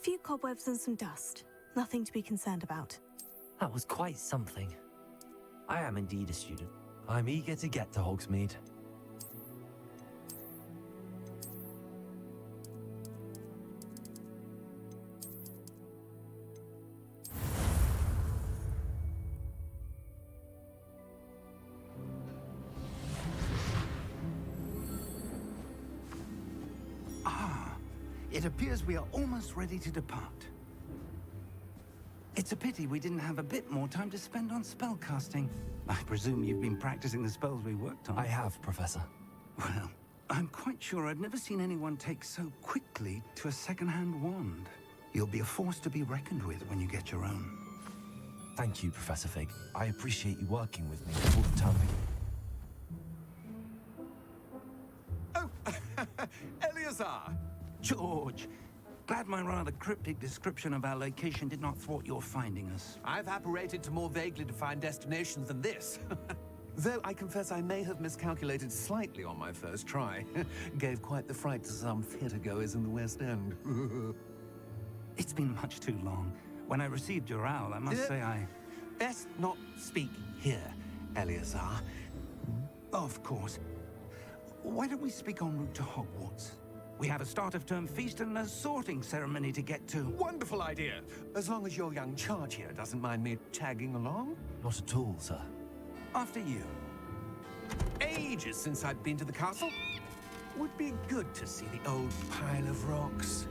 few cobwebs and some dust. Nothing to be concerned about. That was quite something. I am indeed a student. I'm eager to get to Hogsmeade. It appears we are almost ready to depart. It's a pity we didn't have a bit more time to spend on spellcasting. I presume you've been practicing the spells we worked on. I have, Professor. Well, I'm quite sure I've never seen anyone take so quickly to a second-hand wand. You'll be a force to be reckoned with when you get your own. Thank you, Professor Fig. I appreciate you working with me before the term begins. Oh, Eleazar! George, glad my rather cryptic description of our location did not thwart your finding us. I've apparated to more vaguely defined destinations than this. Though I confess I may have miscalculated slightly on my first try. Gave quite the fright to some theatre-goers in the West End. It's been much too long. When I received your owl, I must say I... Best not speak here, Eleazar. Of course. Why don't we speak en route to Hogwarts? We have a start-of-term feast and a sorting ceremony to get to. Wonderful idea! As long as your young charge here doesn't mind me tagging along. Not at all, sir. After you. Ages since I've been to the castle. Would be good to see the old pile of rocks.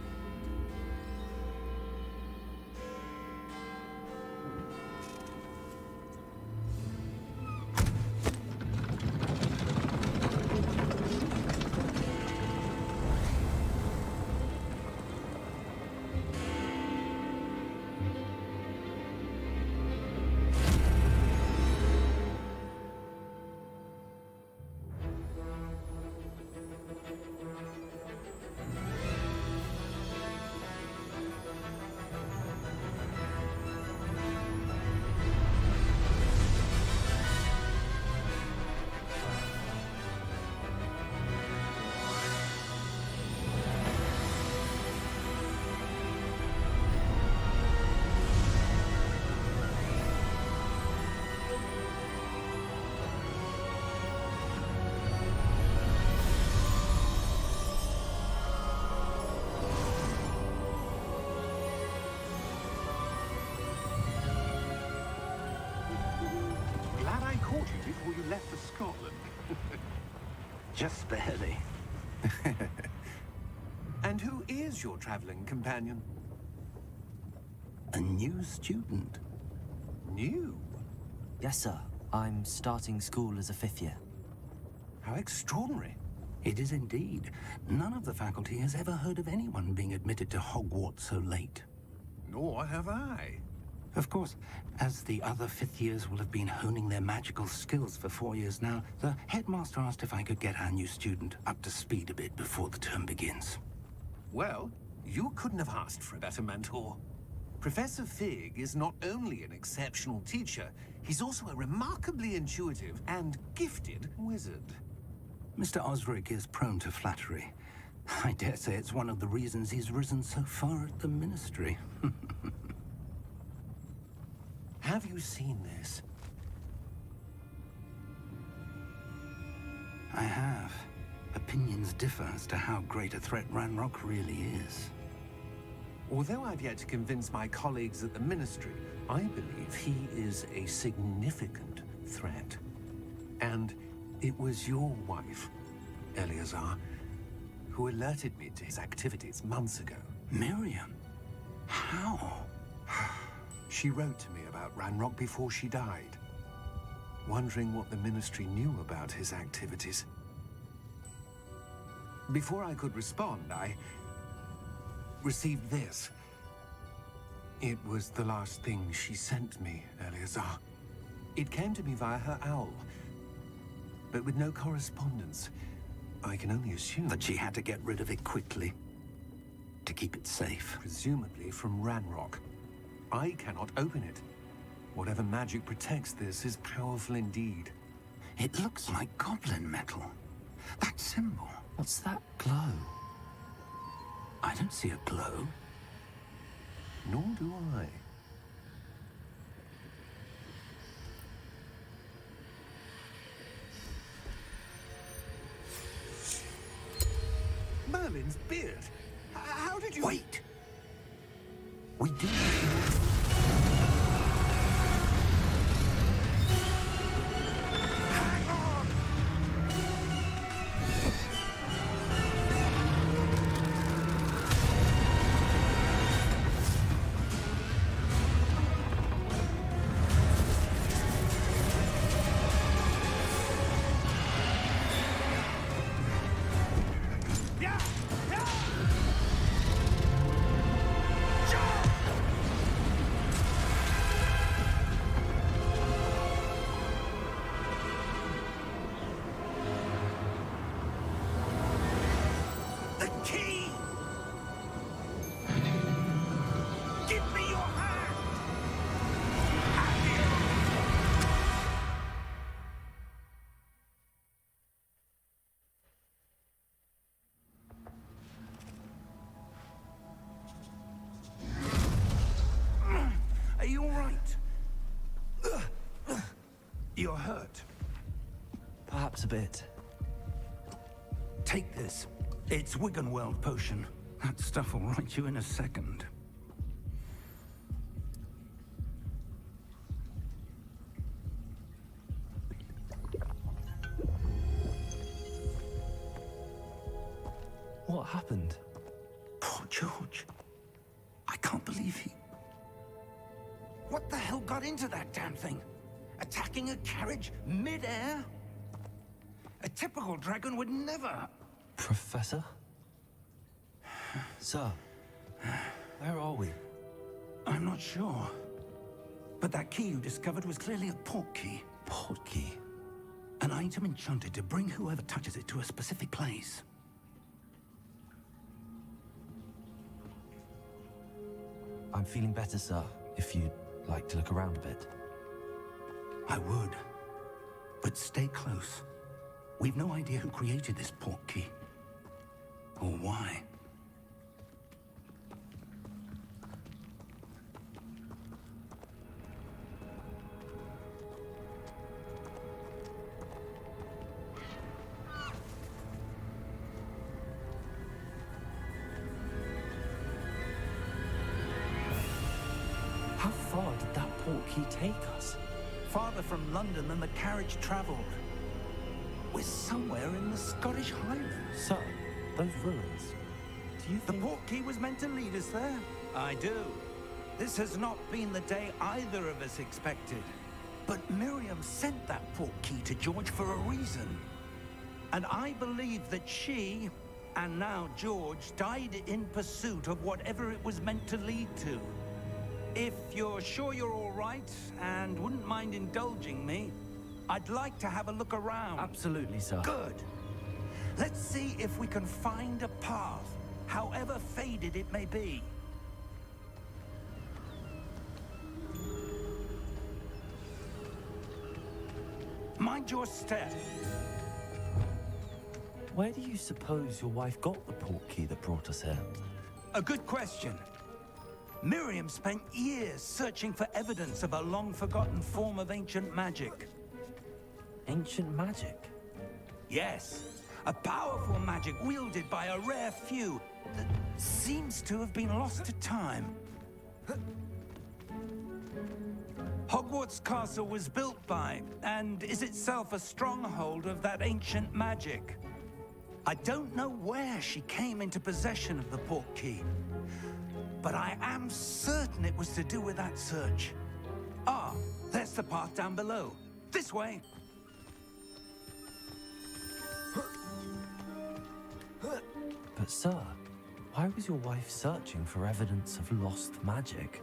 Before you left for Scotland. Just barely. And who is your traveling companion? A new student. New? Yes, sir. I'm starting school as a 5th year. How extraordinary. It is indeed. None of the faculty has ever heard of anyone being admitted to Hogwarts so late. Nor have I. Of course, as the other 5th years will have been honing their magical skills for 4 years now, the headmaster asked if I could get our new student up to speed a bit before the term begins. Well, you couldn't have asked for a better mentor. Professor Fig is not only an exceptional teacher, he's also a remarkably intuitive and gifted wizard. Mr. Osric is prone to flattery. I dare say it's one of the reasons he's risen so far at the Ministry. Have you seen this? I have. Opinions differ as to how great a threat Ranrock really is. Although I've yet to convince my colleagues at the Ministry, I believe he is a significant threat. And it was your wife, Eleazar, who alerted me to his activities months ago. Miriam? How? She wrote to me about Ranrock before she died, wondering what the Ministry knew about his activities. Before I could respond, I received this. It was the last thing she sent me, Eleazar. It came to me via her owl, but with no correspondence. I can only assume That she had to get rid of it quickly, to keep it safe. presumably from Ranrock. I cannot open it. Whatever magic protects this is powerful indeed. It looks like goblin metal. That symbol. What's that glow? I don't see a glow. Nor do I. Merlin's beard. How did you... Wait! We do. Hang on! Yeah! Yeah! Jump! The key! Give me your hand! Are you all right? You're hurt. Perhaps a bit. Take this. It's Wiggenweld potion. That stuff will right you in a second. What happened? Poor George. I can't believe he... What the hell got into that damn thing? Attacking a carriage mid-air? A typical dragon would never... Professor? Sir, where are we? I'm not sure. But that key you discovered was clearly a port key. Port key? An item enchanted to bring whoever touches it to a specific place. I'm feeling better, sir, if you'd like to look around a bit. I would. But stay close. We've no idea who created this port key. Or why. How far did that port key take us? Farther from London than the carriage traveled. We're somewhere in the Scottish Highlands. Sir, those ruins. Do you The think... port key was meant to lead us there? I do. This has not been the day either of us expected. But Miriam sent that port key to George for a reason. And I believe that she, and now George, died in pursuit of whatever it was meant to lead to. If you're sure you're all right, and wouldn't mind indulging me, I'd like to have a look around. Absolutely, sir. Good. Let's see if we can find a path, however faded it may be. Mind your step. Where do you suppose your wife got the port key that brought us here? A good question. Miriam spent years searching for evidence of a long-forgotten form of ancient magic. Ancient magic? Yes, a powerful magic wielded by a rare few that seems to have been lost to time. Hogwarts Castle was built by, and is itself a stronghold of that ancient magic. I don't know where she came into possession of the port key, but I am certain it was to do with that search. Ah, there's the path down below. This way. But sir, why was your wife searching for evidence of lost magic?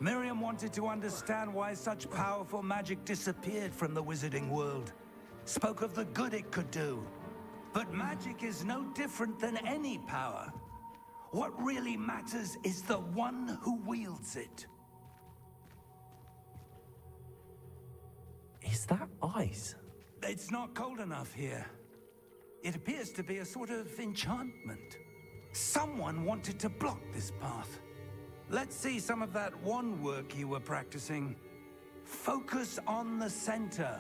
Miriam wanted to understand why such powerful magic disappeared from the wizarding world. Spoke of the good it could do. But magic is no different than any power. What really matters is the one who wields it. Is that ice? It's not cold enough here. It appears to be a sort of enchantment. Someone wanted to block this path. Let's see some of that wand work you were practicing. Focus on the center.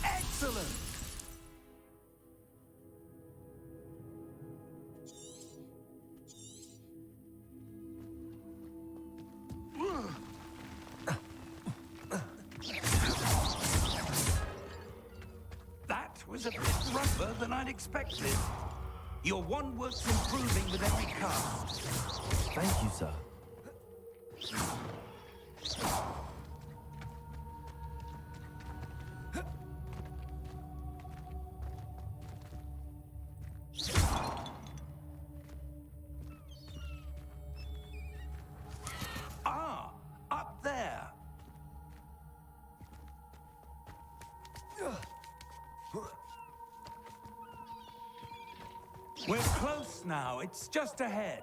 Excellent! That was a bit rougher than I'd expected. Your wand work's improving with every cast. Thank you, sir. Ah, up there. We're close now. It's just ahead.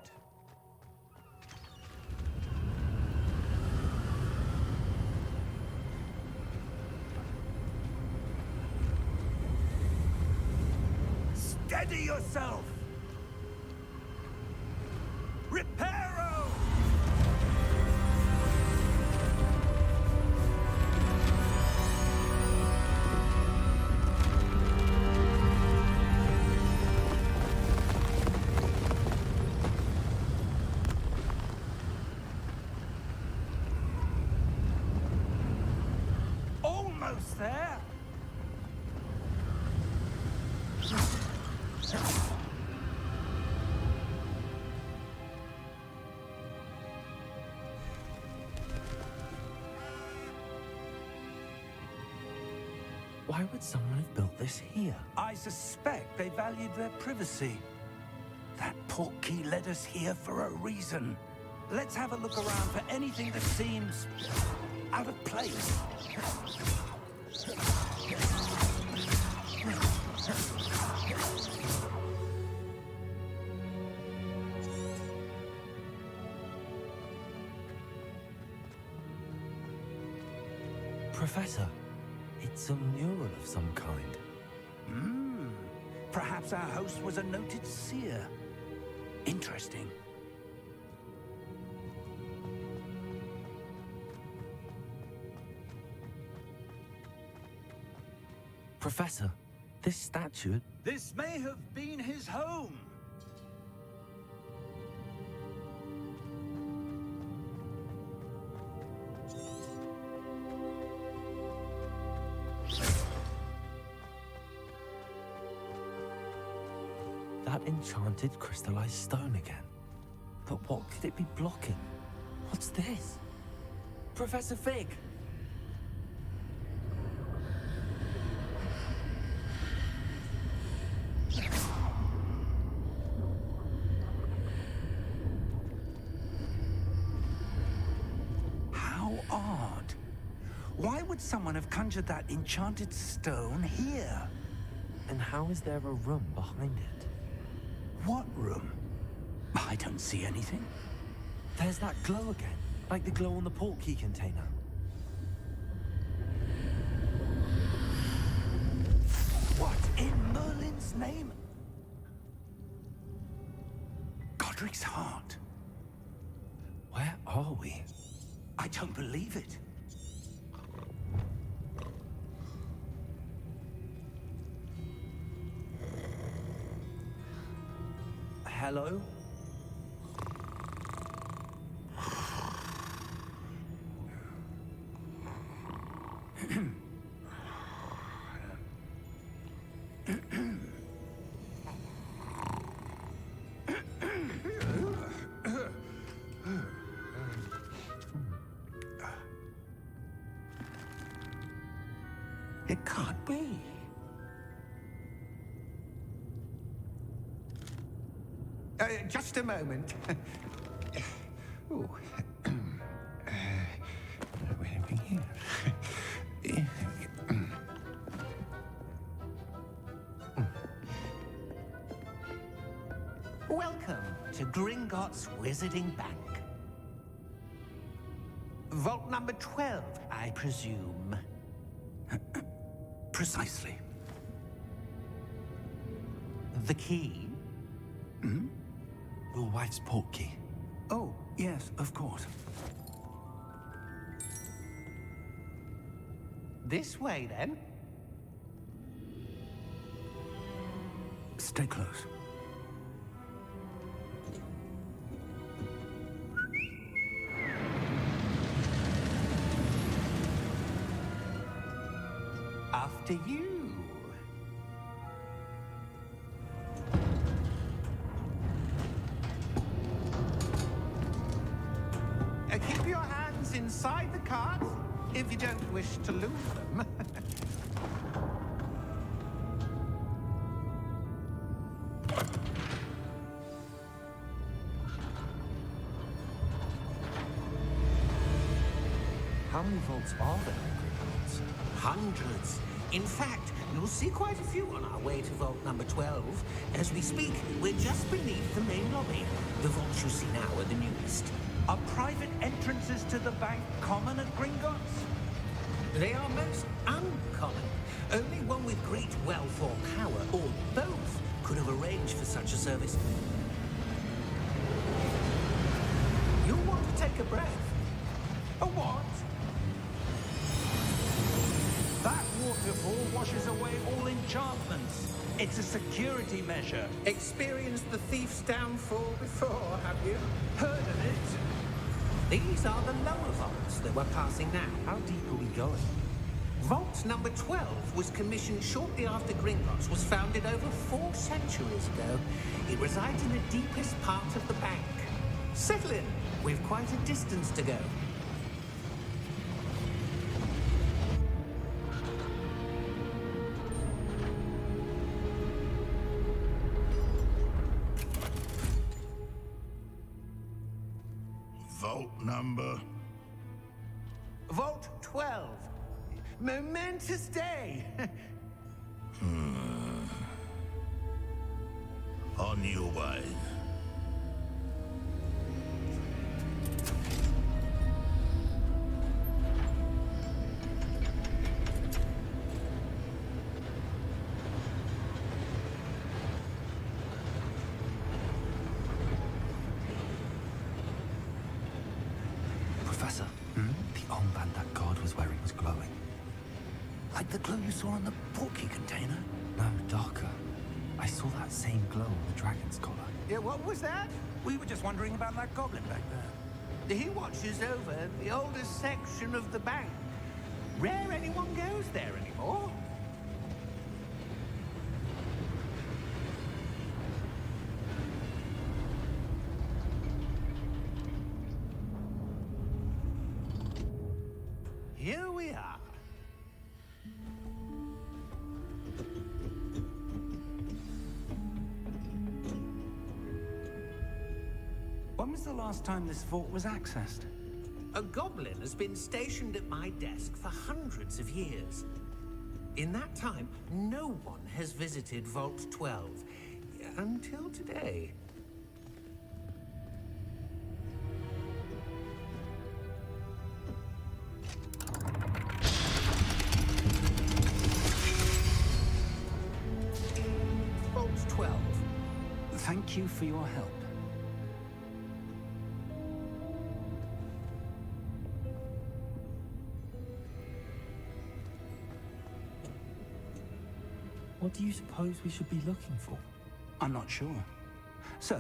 Steady yourself! Reparo! Almost there! Why would someone have built this here? I suspect they valued their privacy. That portkey led us here for a reason. Let's have a look around for anything that seems out of place. Professor, it's a mural of some kind. Perhaps our host was a noted seer. Interesting. Professor, this statue... This may have been his home. That enchanted crystallized stone again. But what could it be blocking? What's this? Professor Fig! How odd. Why would someone have conjured that enchanted stone here? And how is there a room behind it? What room? I don't see anything. There's that glow again, like the glow on the portkey container. What in Merlin's name? Godric's heart. Where are we? I don't believe it. Hello? It can't be. Just a moment. Ooh. What have we here? Welcome to Gringotts Gringotts Wizarding Bank. Vault number 12, I presume. Precisely. The key? Your wife's portkey. Oh, yes, of course. This way, then. Stay close. After you. Keep your hands inside the cart if you don't wish to lose them. How many vaults are there in Gringotts? Hundreds. In fact, you'll see quite a few on our way to vault number 12. As we speak, we're just beneath the main lobby. The vaults you see now are the newest. Are private entrances to the bank common at Gringotts? They are most uncommon. Only one with great wealth or power, or both, could have arranged for such a service. You'll want to take a breath. A what? That waterfall washes away all enchantments. It's a security measure. Experienced the thief's downfall before, have you? Heard of it? These are the lower vaults that we're passing now. How deep are we going? Vault number 12 was commissioned shortly after Gringotts was founded over 4 centuries ago. It resides in the deepest part of the bank. Settle in. We've quite a distance to go. Vault number? Vault 12. Momentous day. On your way. Professor, the armband that guard was wearing was glowing. Like the glow you saw on the portkey container? No, darker. I saw that same glow on the dragon's collar. Yeah, what was that? We were just wondering about that goblin back there. He watches over the oldest section of the bank. Rare anyone goes there anymore. Here we are. When was the last time this vault was accessed? A goblin has been stationed at my desk for hundreds of years. In that time, no one has visited Vault 12. Until today. Vault 12. Thank you for your help. What do you suppose we should be looking for? I'm not sure. Sir,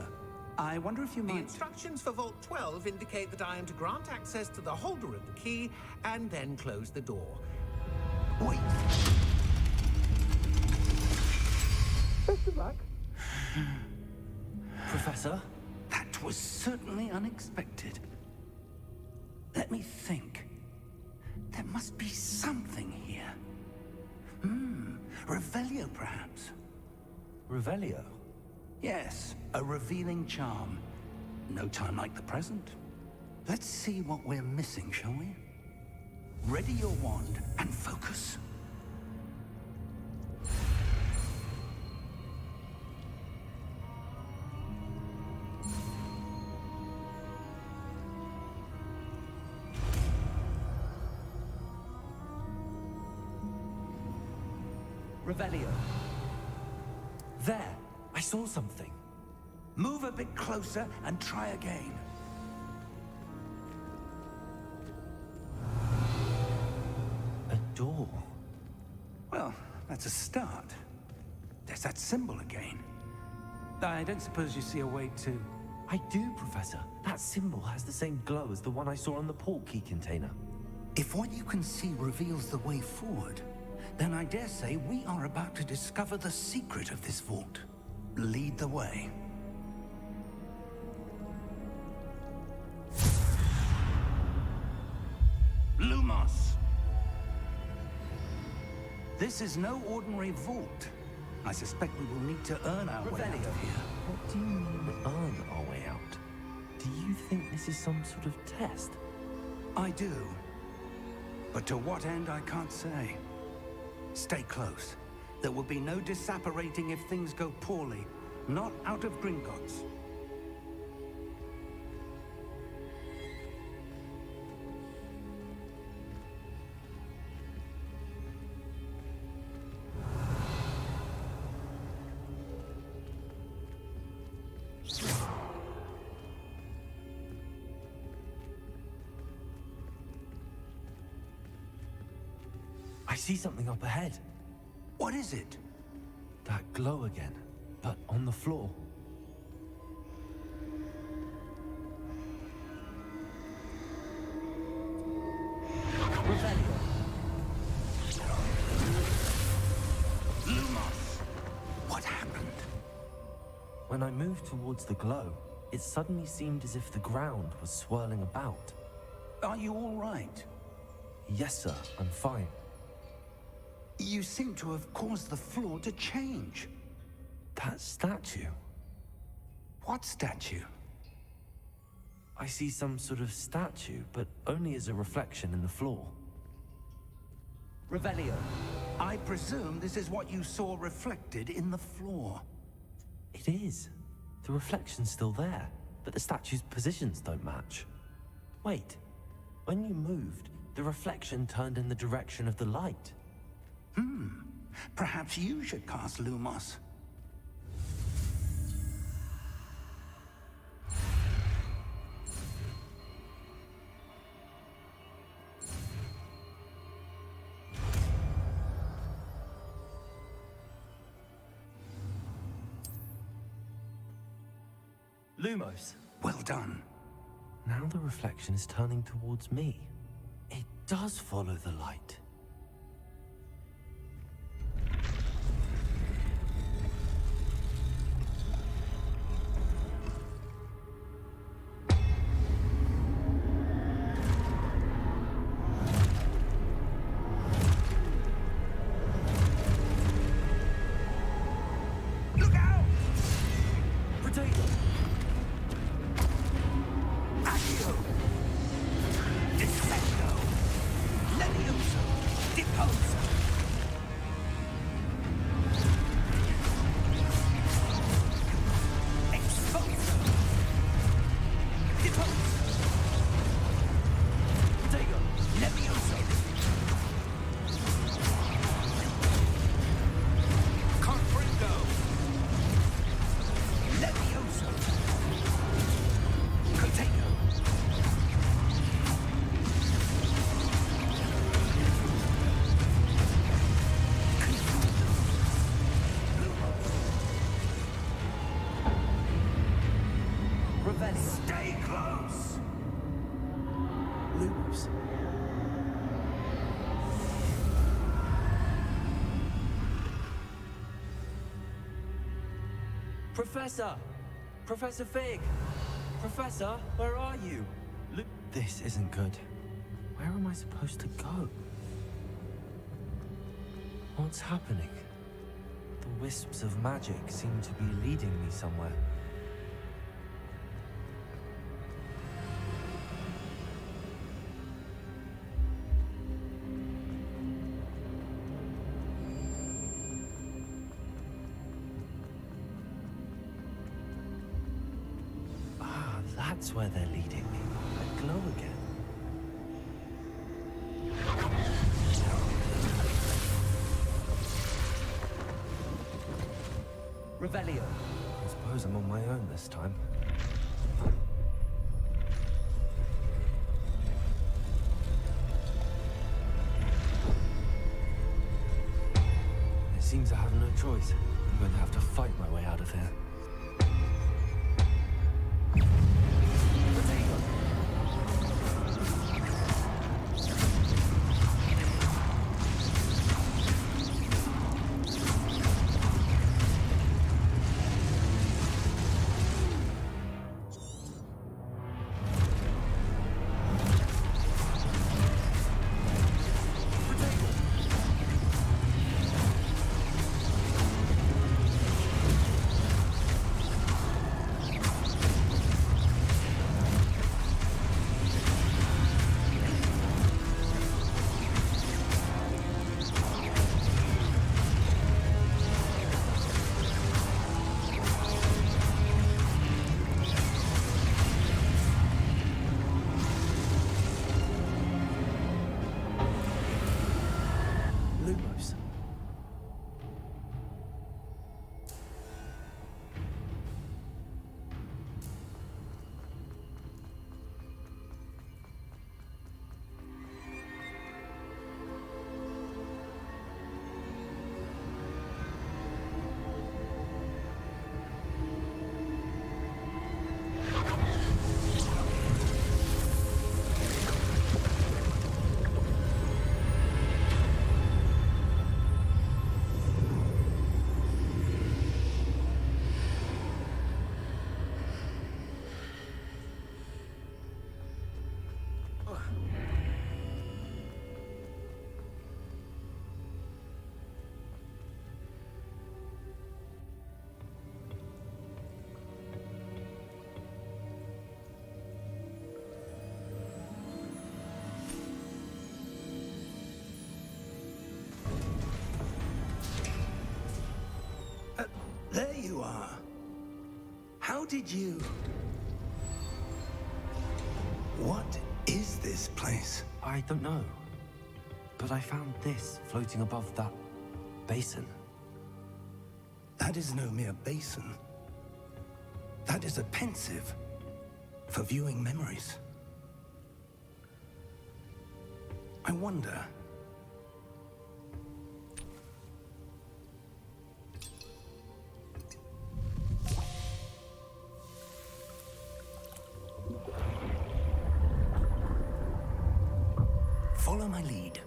I wonder if you The might... instructions for Vault 12 indicate that I am to grant access to the holder of the key and then close the door. Wait! Best of luck. Professor? That was certainly unexpected. Let me think. There must be something here. Revelio, perhaps? Revelio? Yes, a revealing charm. No time like the present. Let's see what we're missing, shall we? Ready your wand and focus. Revelio. There, I saw something. Move a bit closer and try again. A door. Well, that's a start. There's that symbol again. I don't suppose you see a way to... I do, Professor. That symbol has the same glow as the one I saw on the port key container. If what you can see reveals the way forward, then I dare say we are about to discover the secret of this vault. Lead the way. Lumos! This is no ordinary vault. I suspect we will need to earn our way out of here. What do you mean, earn our way out? Do you think this is some sort of test? I do. But to what end, I can't say. Stay close. There will be no disapparating if things go poorly. Not out of Gringotts. I see something up ahead. What is it? That glow again, but on the floor. Revelio. Lumos! What happened? When I moved towards the glow, it suddenly seemed as if the ground was swirling about. Are you all right? Yes, sir, I'm fine. You seem to have caused the floor to change. That statue. What statue? I see some sort of statue, but only as a reflection in the floor. Revelio. I presume this is what you saw reflected in the floor. It is. The reflection's still there, but the statue's positions don't match. Wait. When you moved, the reflection turned in the direction of the light. Perhaps you should cast Lumos. Lumos. Well done. Now the reflection is turning towards me. It does follow the light. Stay close! Lumos. Professor! Professor Fig! Professor, where are you? This isn't good. Where am I supposed to go? What's happening? The wisps of magic seem to be leading me somewhere. That's where they're leading me. That glow again. Revelio. I suppose I'm on my own this time. It seems I have no choice. I'm going to have to fight my way out of here. There you are. How did you... What is this place? I don't know. But I found this floating above that basin. That is no mere basin. That is a pensive for viewing memories. I wonder... Follow my lead.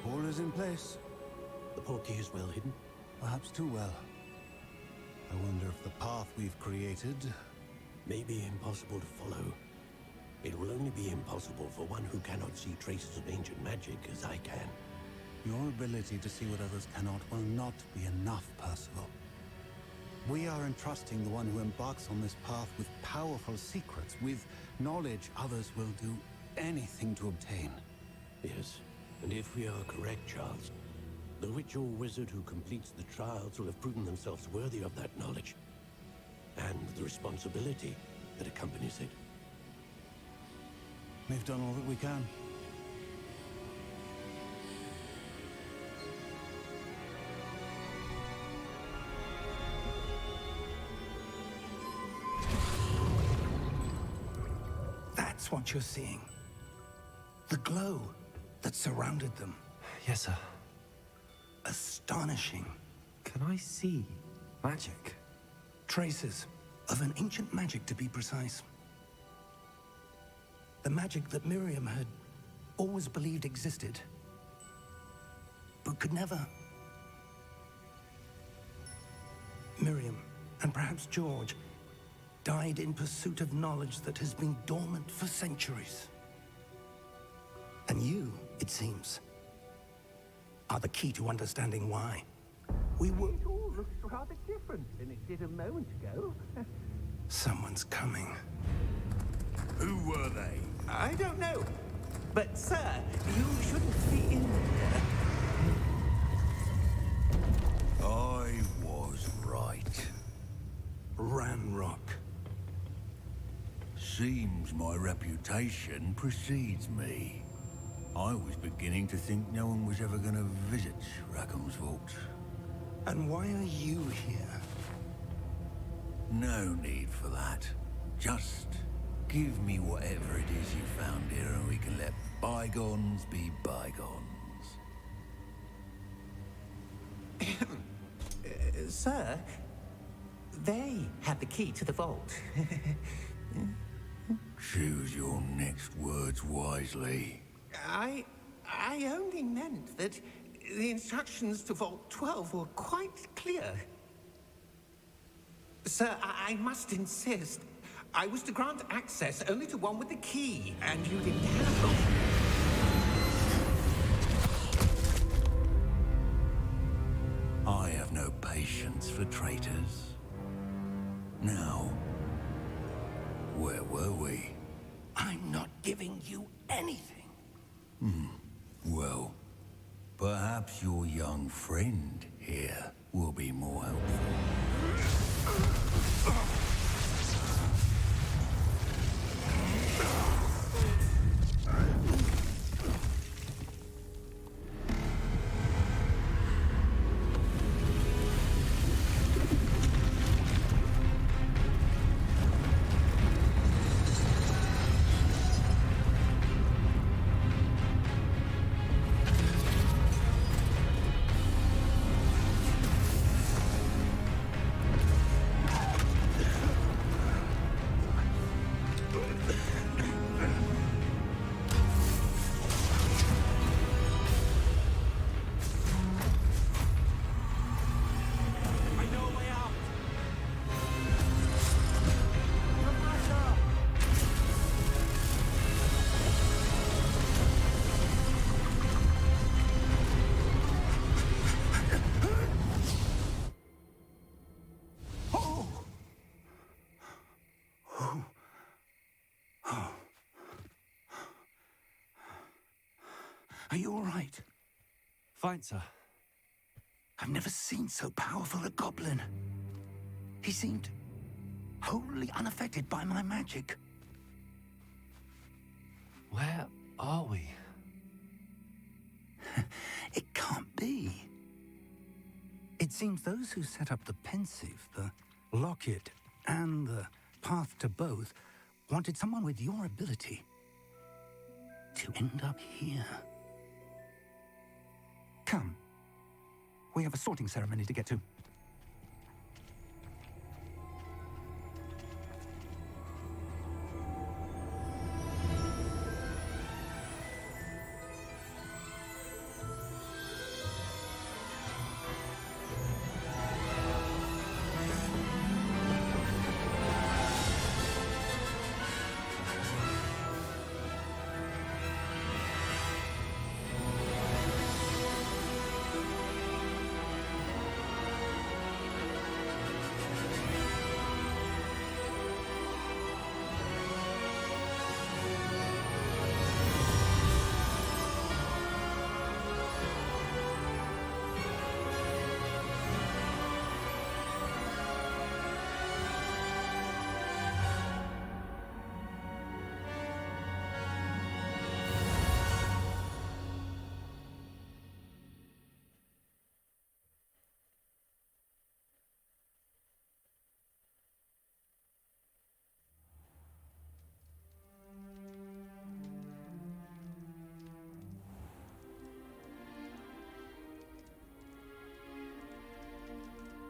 All is in place. The portkey is well hidden. Perhaps too well. I wonder if the path we've created... May be impossible to follow. It will only be impossible for one who cannot see traces of ancient magic as I can. Your ability to see what others cannot will not be enough, Percival. We are entrusting the one who embarks on this path with powerful secrets, with knowledge others will do anything to obtain. Yes, and if we are correct, Charles, the witch or wizard who completes the trials will have proven themselves worthy of that knowledge, and the responsibility that accompanies it. We've done all that we can. That's what you're seeing. The glow that surrounded them. Yes, sir. Astonishing. Can I see magic? Traces of an ancient magic, to be precise. The magic that Miriam had always believed existed, but could never. Miriam, and perhaps George, died in pursuit of knowledge that has been dormant for centuries. And you, it seems, are the key to understanding why. We were... It all looks rather different than it did a moment ago. Someone's coming. Who were they? I don't know. But, sir, you shouldn't be in here. I was right. Ranrock. Seems my reputation precedes me. I was beginning to think no one was ever going to visit Rackham's vault. And why are you here? No need for that. Just give me whatever it is you found here and we can let bygones be bygones. Sir, they had the key to the vault. Choose your next words wisely. I only meant that the instructions to Vault 12 were quite clear. Sir, I must insist. I was to grant access only to one with the key, and you didn't have them. I have no patience for traitors. Now, where were we? I'm not giving you anything. Well, perhaps your young friend here will be more helpful. Are you all right? Fine, sir. I've never seen so powerful a goblin. He seemed wholly unaffected by my magic. Where are we? It can't be. It seems those who set up the pensive, the locket, and the path to both wanted someone with your ability to end up here. Come. We have a sorting ceremony to get to.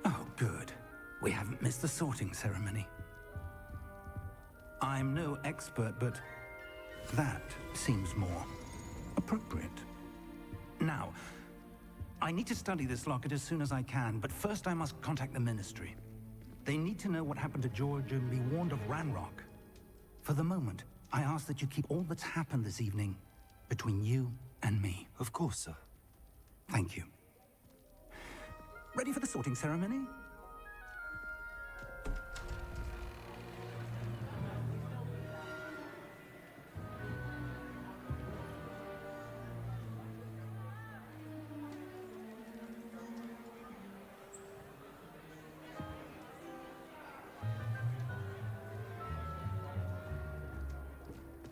Oh, good. We haven't missed the sorting ceremony. I'm no expert, but that seems more appropriate. Now, I need to study this locket as soon as I can, but first I must contact the Ministry. They need to know what happened to George and be warned of Ranrock. For the moment, I ask that you keep all that's happened this evening between you and me. Of course, sir. Thank you. Ready for the sorting ceremony?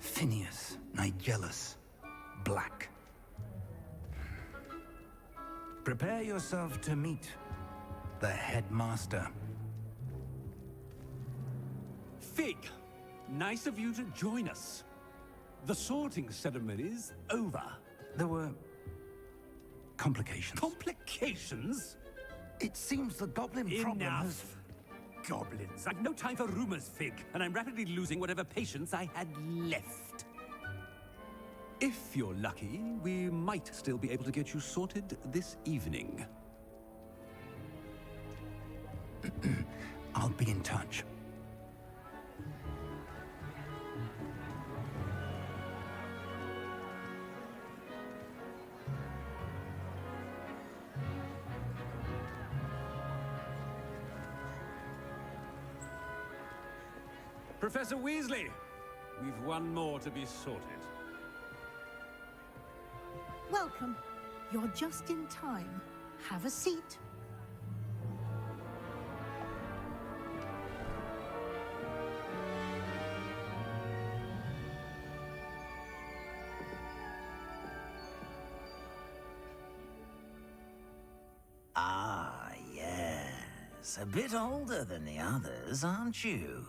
Phineas, Nigellus, Black. Prepare yourself to meet the headmaster. Fig, nice of you to join us. The sorting ceremony's over. There were complications. Complications? It seems the goblin problem has... Enough. Goblins. I've no time for rumors, Fig, and I'm rapidly losing whatever patience I had left. If you're lucky, we might still be able to get you sorted this evening. I'll be in touch. Professor Weasley, we've one more to be sorted. Welcome. You're just in time. Have a seat. Ah, yes. A bit older than the others, aren't you?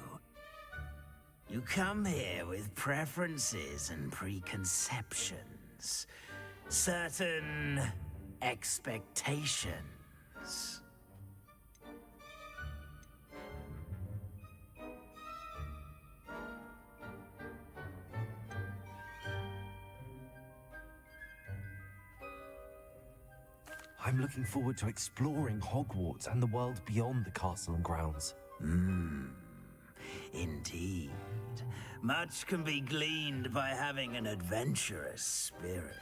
You come here with preferences and preconceptions. Certain expectations. I'm looking forward to exploring Hogwarts and the world beyond the castle and grounds. Indeed. Much can be gleaned by having an adventurous spirit,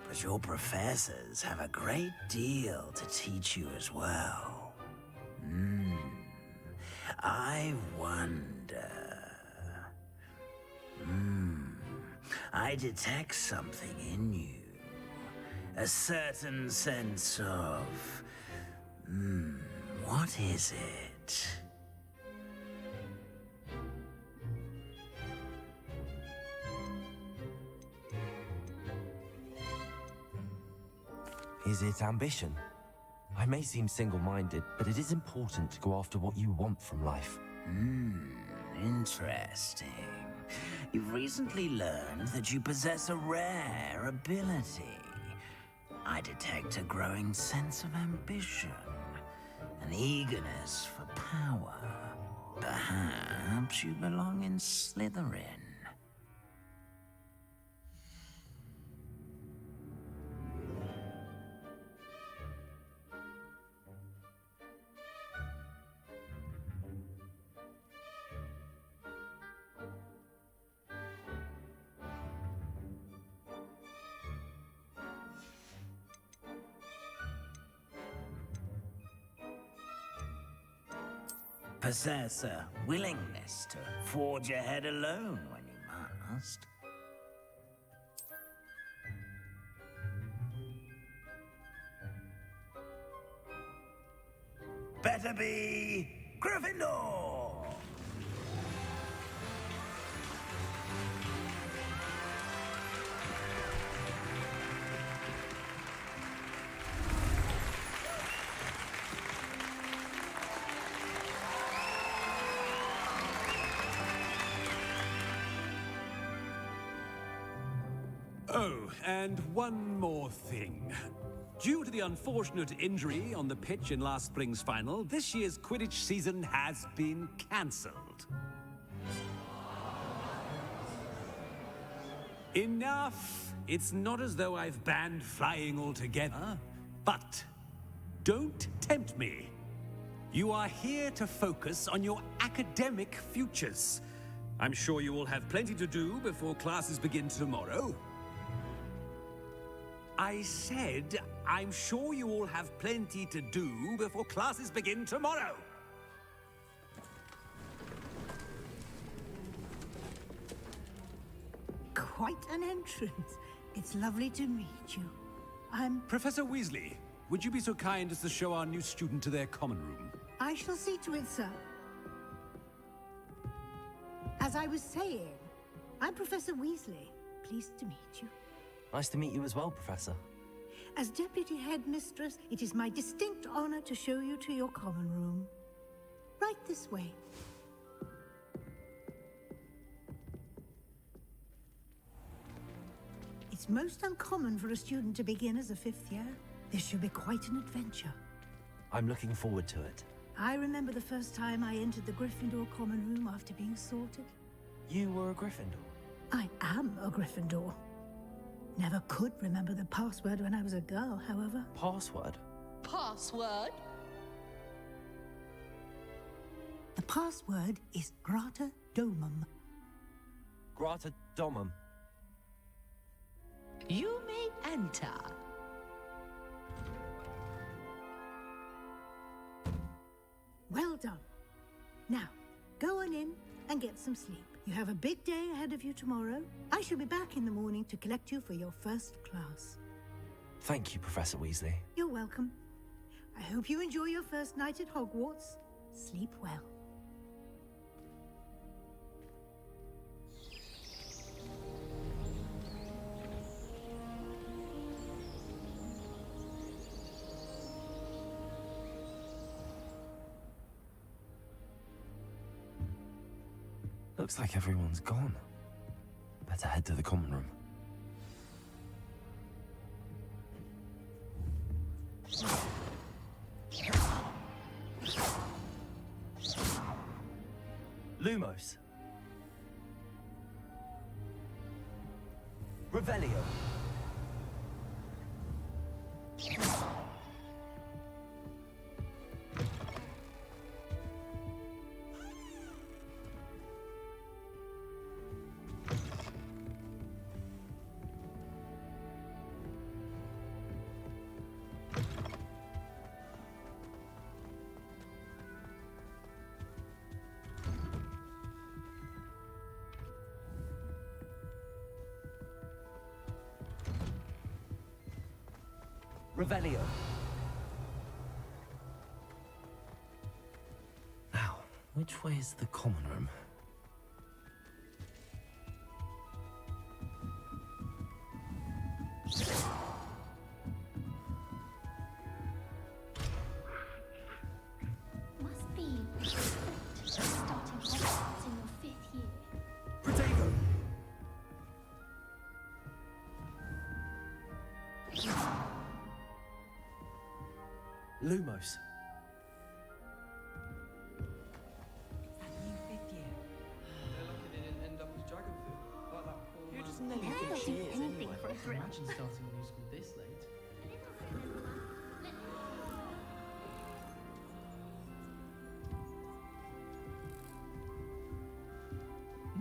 but your professors have a great deal to teach you as well. I wonder... I detect something in you. A certain sense of... what is it? Is it ambition? I may seem single-minded, but it is important to go after what you want from life. Interesting. You've recently learned that you possess a rare ability. I detect a growing sense of ambition, an eagerness for power. Perhaps you belong in Slytherin. Possess a willingness to forge ahead alone when you must. Better be Gryffindor! Oh, and one more thing. Due to the unfortunate injury on the pitch in last spring's final, this year's Quidditch season has been cancelled. Enough! It's not as though I've banned flying altogether, but don't tempt me. You are here to focus on your academic futures. I'm sure you will have plenty to do before classes begin tomorrow. I said, I'm sure you all have plenty to do before classes begin tomorrow. Quite an entrance. It's lovely to meet you. Professor Weasley, would you be so kind as to show our new student to their common room? I shall see to it, sir. As I was saying, I'm Professor Weasley. Pleased to meet you. Nice to meet you as well, Professor. As Deputy Headmistress, it is my distinct honor to show you to your common room. Right this way. It's most uncommon for a student to begin as a 5th year. This should be quite an adventure. I'm looking forward to it. I remember the first time I entered the Gryffindor common room after being sorted. You were a Gryffindor? I am a Gryffindor. Never could remember the password when I was a girl, however. Password? Password? The password is Grata Domum. Grata Domum. You may enter. Well done. Now, go on in and get some sleep. You have a big day ahead of you tomorrow. I shall be back in the morning to collect you for your first class. Thank you, Professor Weasley. You're welcome. I hope you enjoy your first night at Hogwarts. Sleep well. Looks like everyone's gone. Better head to the common room. Lumos. Revelio. Revelio. Now, which way is the common room? Must be starting Hogwarts in your 5th year. Protego! Lumos. Who does Nelly think she is anyway? Imagine starting a new school this late.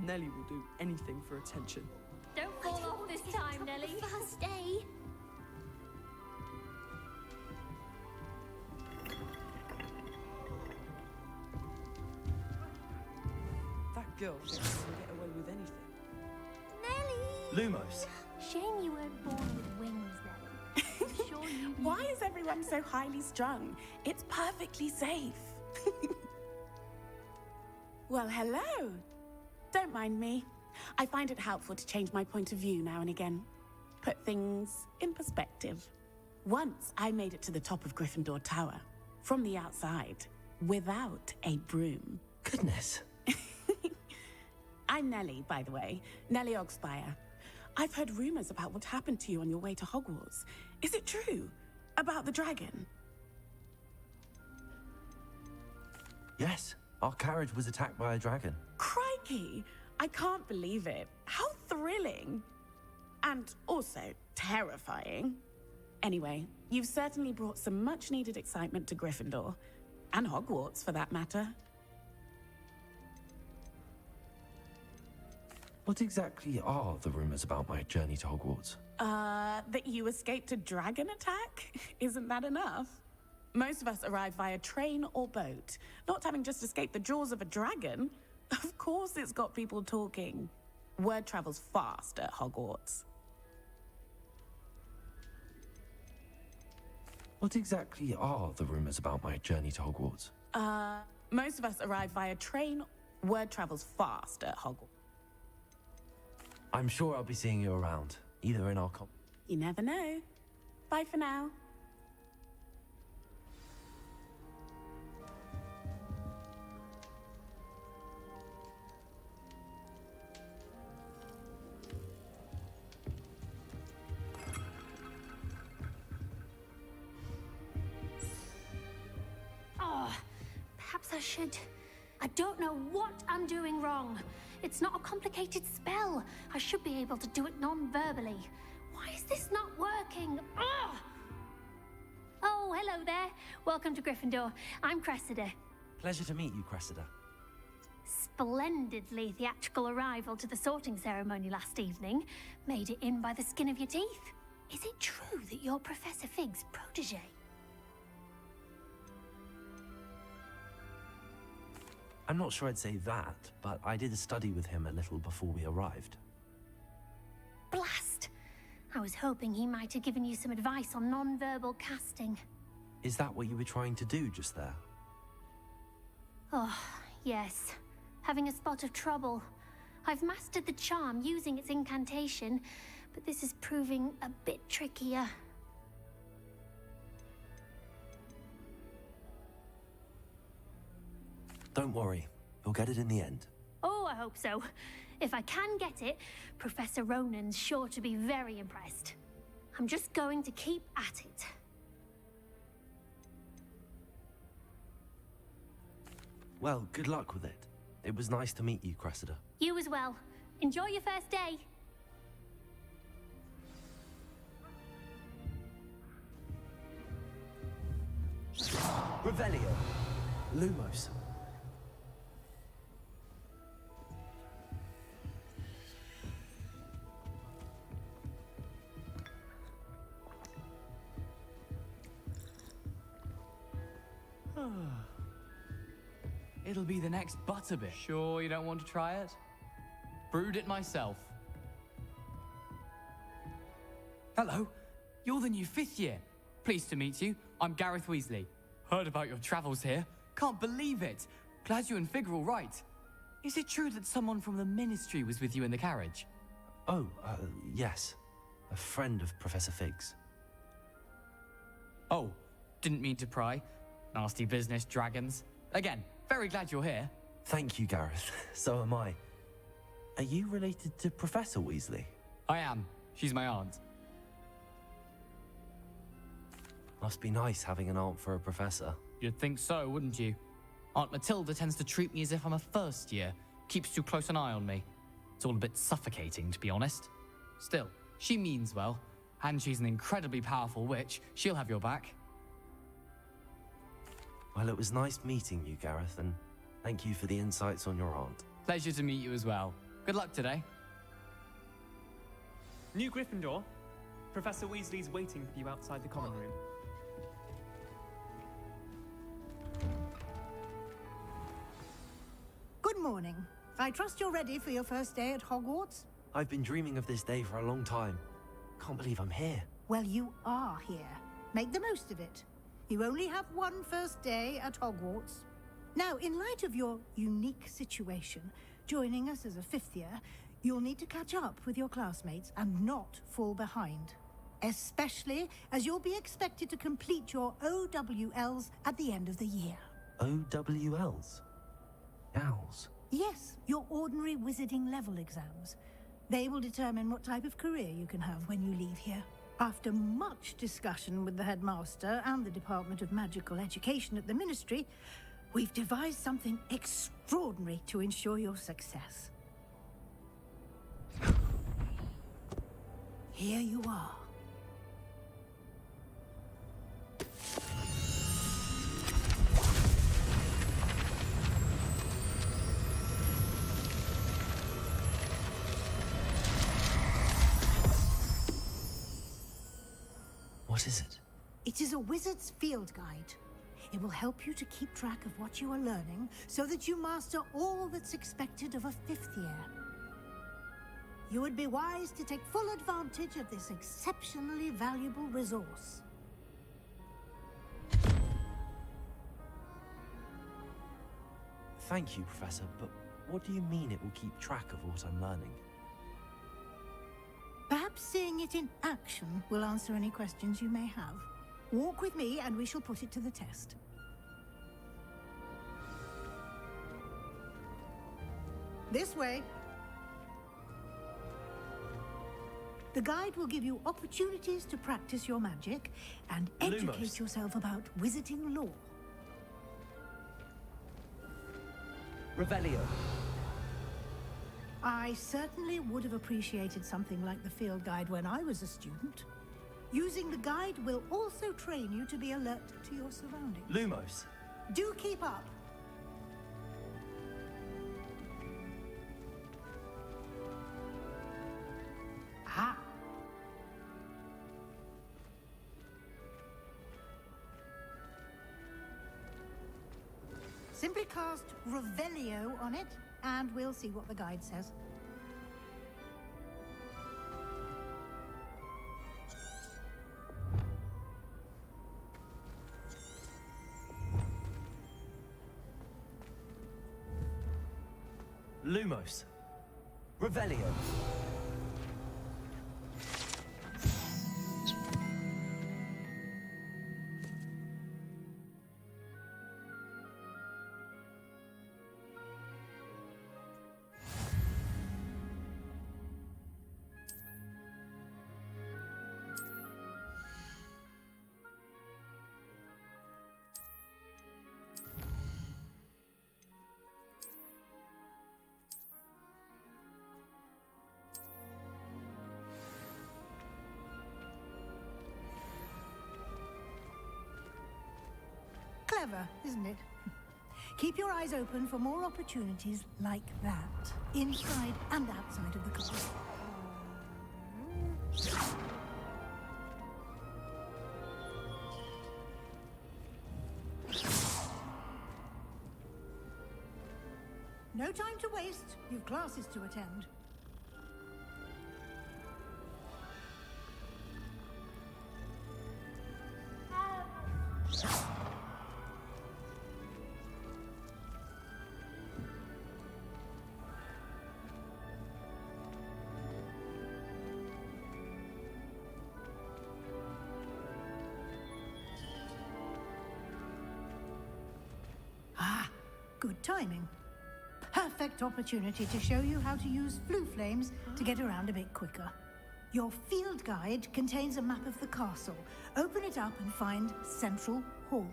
Nelly will do anything for attention. Don't fall off this time, Nelly. First day. That girl thinks she can get away with anything. Nelly! Lumos. Shame you weren't born with wings, Nelly. I'm sure you. Why is everyone so highly strung? It's perfectly safe. Well, hello. Don't mind me. I find it helpful to change my point of view now and again. Put things in perspective. Once I made it to the top of Gryffindor Tower, from the outside, without a broom. Goodness. I'm Nelly, by the way. Nelly Ogspire. I've heard rumors about what happened to you on your way to Hogwarts. Is it true? About the dragon? Yes, our carriage was attacked by a dragon. Crikey! I can't believe it. How thrilling! And also terrifying. Anyway, you've certainly brought some much-needed excitement to Gryffindor. And Hogwarts, for that matter. What exactly are the rumors about my journey to Hogwarts? That you escaped a dragon attack? Isn't that enough? Most of us arrive via train or boat. Not having just escaped the jaws of a dragon. Of course it's got people talking. Word travels fast at Hogwarts. What exactly are the rumors about my journey to Hogwarts? Most of us arrive via train. Word travels fast at Hogwarts. I'm sure I'll be seeing you around, either in our You never know. Bye for now. Oh, perhaps I should. I don't know what I'm doing wrong. It's not a complicated spell. I should be able to do it non-verbally. Why is this not working? Ugh! Oh, hello there. Welcome to Gryffindor. I'm Cressida. Pleasure to meet you, Cressida. Splendidly theatrical arrival to the sorting ceremony last evening. Made it in by the skin of your teeth. Is it true that you're Professor Fig's protege? I'm not sure I'd say that, but I did study with him a little before we arrived. Blast! I was hoping he might have given you some advice on non-verbal casting. Is that what you were trying to do just there? Oh, yes. Having a spot of trouble. I've mastered the charm using its incantation, but this is proving a bit trickier. Don't worry, you'll get it in the end. Oh, I hope so. If I can get it, Professor Ronan's sure to be very impressed. I'm just going to keep at it. Well, good luck with it. It was nice to meet you, Cressida. You as well. Enjoy your first day. Revelio. Lumos. It'll be the next Butterbit. Sure you don't want to try it? Brewed it myself. Hello, you're the new 5th year. Pleased to meet you. I'm Gareth Weasley. Heard about your travels here. Can't believe it. Glad you and Fig are all right. Is it true that someone from the Ministry was with you in the carriage? Oh, yes. A friend of Professor Fig's. Oh, didn't mean to pry. Nasty business, dragons. Again, very glad you're here. Thank you, Gareth. So am I. Are you related to Professor Weasley? I am. She's my aunt. Must be nice having an aunt for a professor. You'd think so, wouldn't you? Aunt Matilda tends to treat me as if I'm a first year. Keeps too close an eye on me. It's all a bit suffocating, to be honest. Still, she means well. And she's an incredibly powerful witch. She'll have your back. Well, it was nice meeting you, Gareth, and thank you for the insights on your aunt. Pleasure to meet you as well. Good luck today. New Gryffindor. Professor Weasley's waiting for you outside the common room. Good morning. I trust you're ready for your first day at Hogwarts? I've been dreaming of this day for a long time. Can't believe I'm here. Well, you are here. Make the most of it. You only have one first day at Hogwarts. Now, in light of your unique situation, joining us as a 5th year, you'll need to catch up with your classmates and not fall behind. Especially as you'll be expected to complete your OWLs at the end of the year. OWLs? Owls? Yes, your ordinary wizarding level exams. They will determine what type of career you can have when you leave here. After much discussion with the headmaster and the Department of Magical Education at the Ministry, we've devised something extraordinary to ensure your success. Here you are. What is it? It is a wizard's field guide. It will help you to keep track of what you are learning so that you master all that's expected of a 5th year. You would be wise to take full advantage of this exceptionally valuable resource. Thank you, Professor, but what do you mean it will keep track of what I'm learning? Perhaps seeing it in action will answer any questions you may have. Walk with me and we shall put it to the test. This way. The guide will give you opportunities to practice your magic and educate yourself about wizarding lore. Revelio. I certainly would have appreciated something like the field guide when I was a student. Using the guide will also train you to be alert to your surroundings. Lumos. Do keep up. Ah. Simply cast Revelio on it, and we'll see what the guide says. Lumos. Revelio. Clever, isn't it? Keep your eyes open for more opportunities like that, inside and outside of the castle. No time to waste. You've classes to attend. Good timing. Perfect opportunity to show you how to use flue flames to get around a bit quicker. Your field guide contains a map of the castle. Open it up and find Central Hall.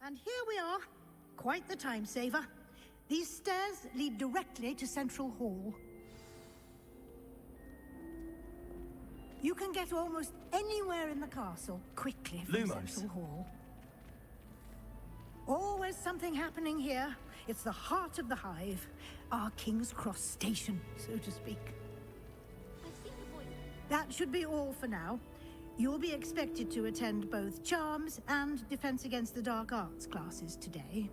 And here we are. Quite the time saver. These stairs lead directly to Central Hall. You can get almost anywhere in the castle quickly from Central Hall. Always something happening here. It's the heart of the hive. Our King's Cross station, so to speak. That should be all for now. You'll be expected to attend both Charms and Defense Against the Dark Arts classes today.